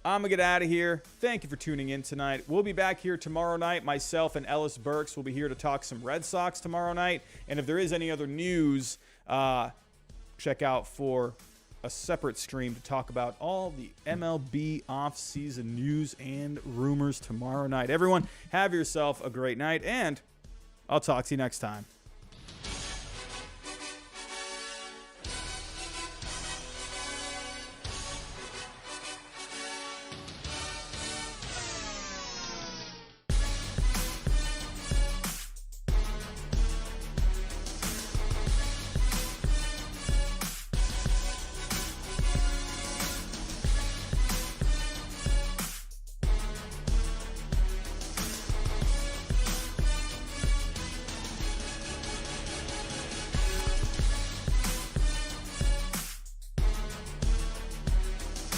I'm going to get out of here. Thank you for tuning in tonight. We'll be back here tomorrow night. Myself and Ellis Burks will be here to talk some Red Sox tomorrow night. And if there is any other news, check out for a separate stream to talk about all the MLB offseason news and rumors tomorrow night. Everyone, have yourself a great night, and I'll talk to you next time.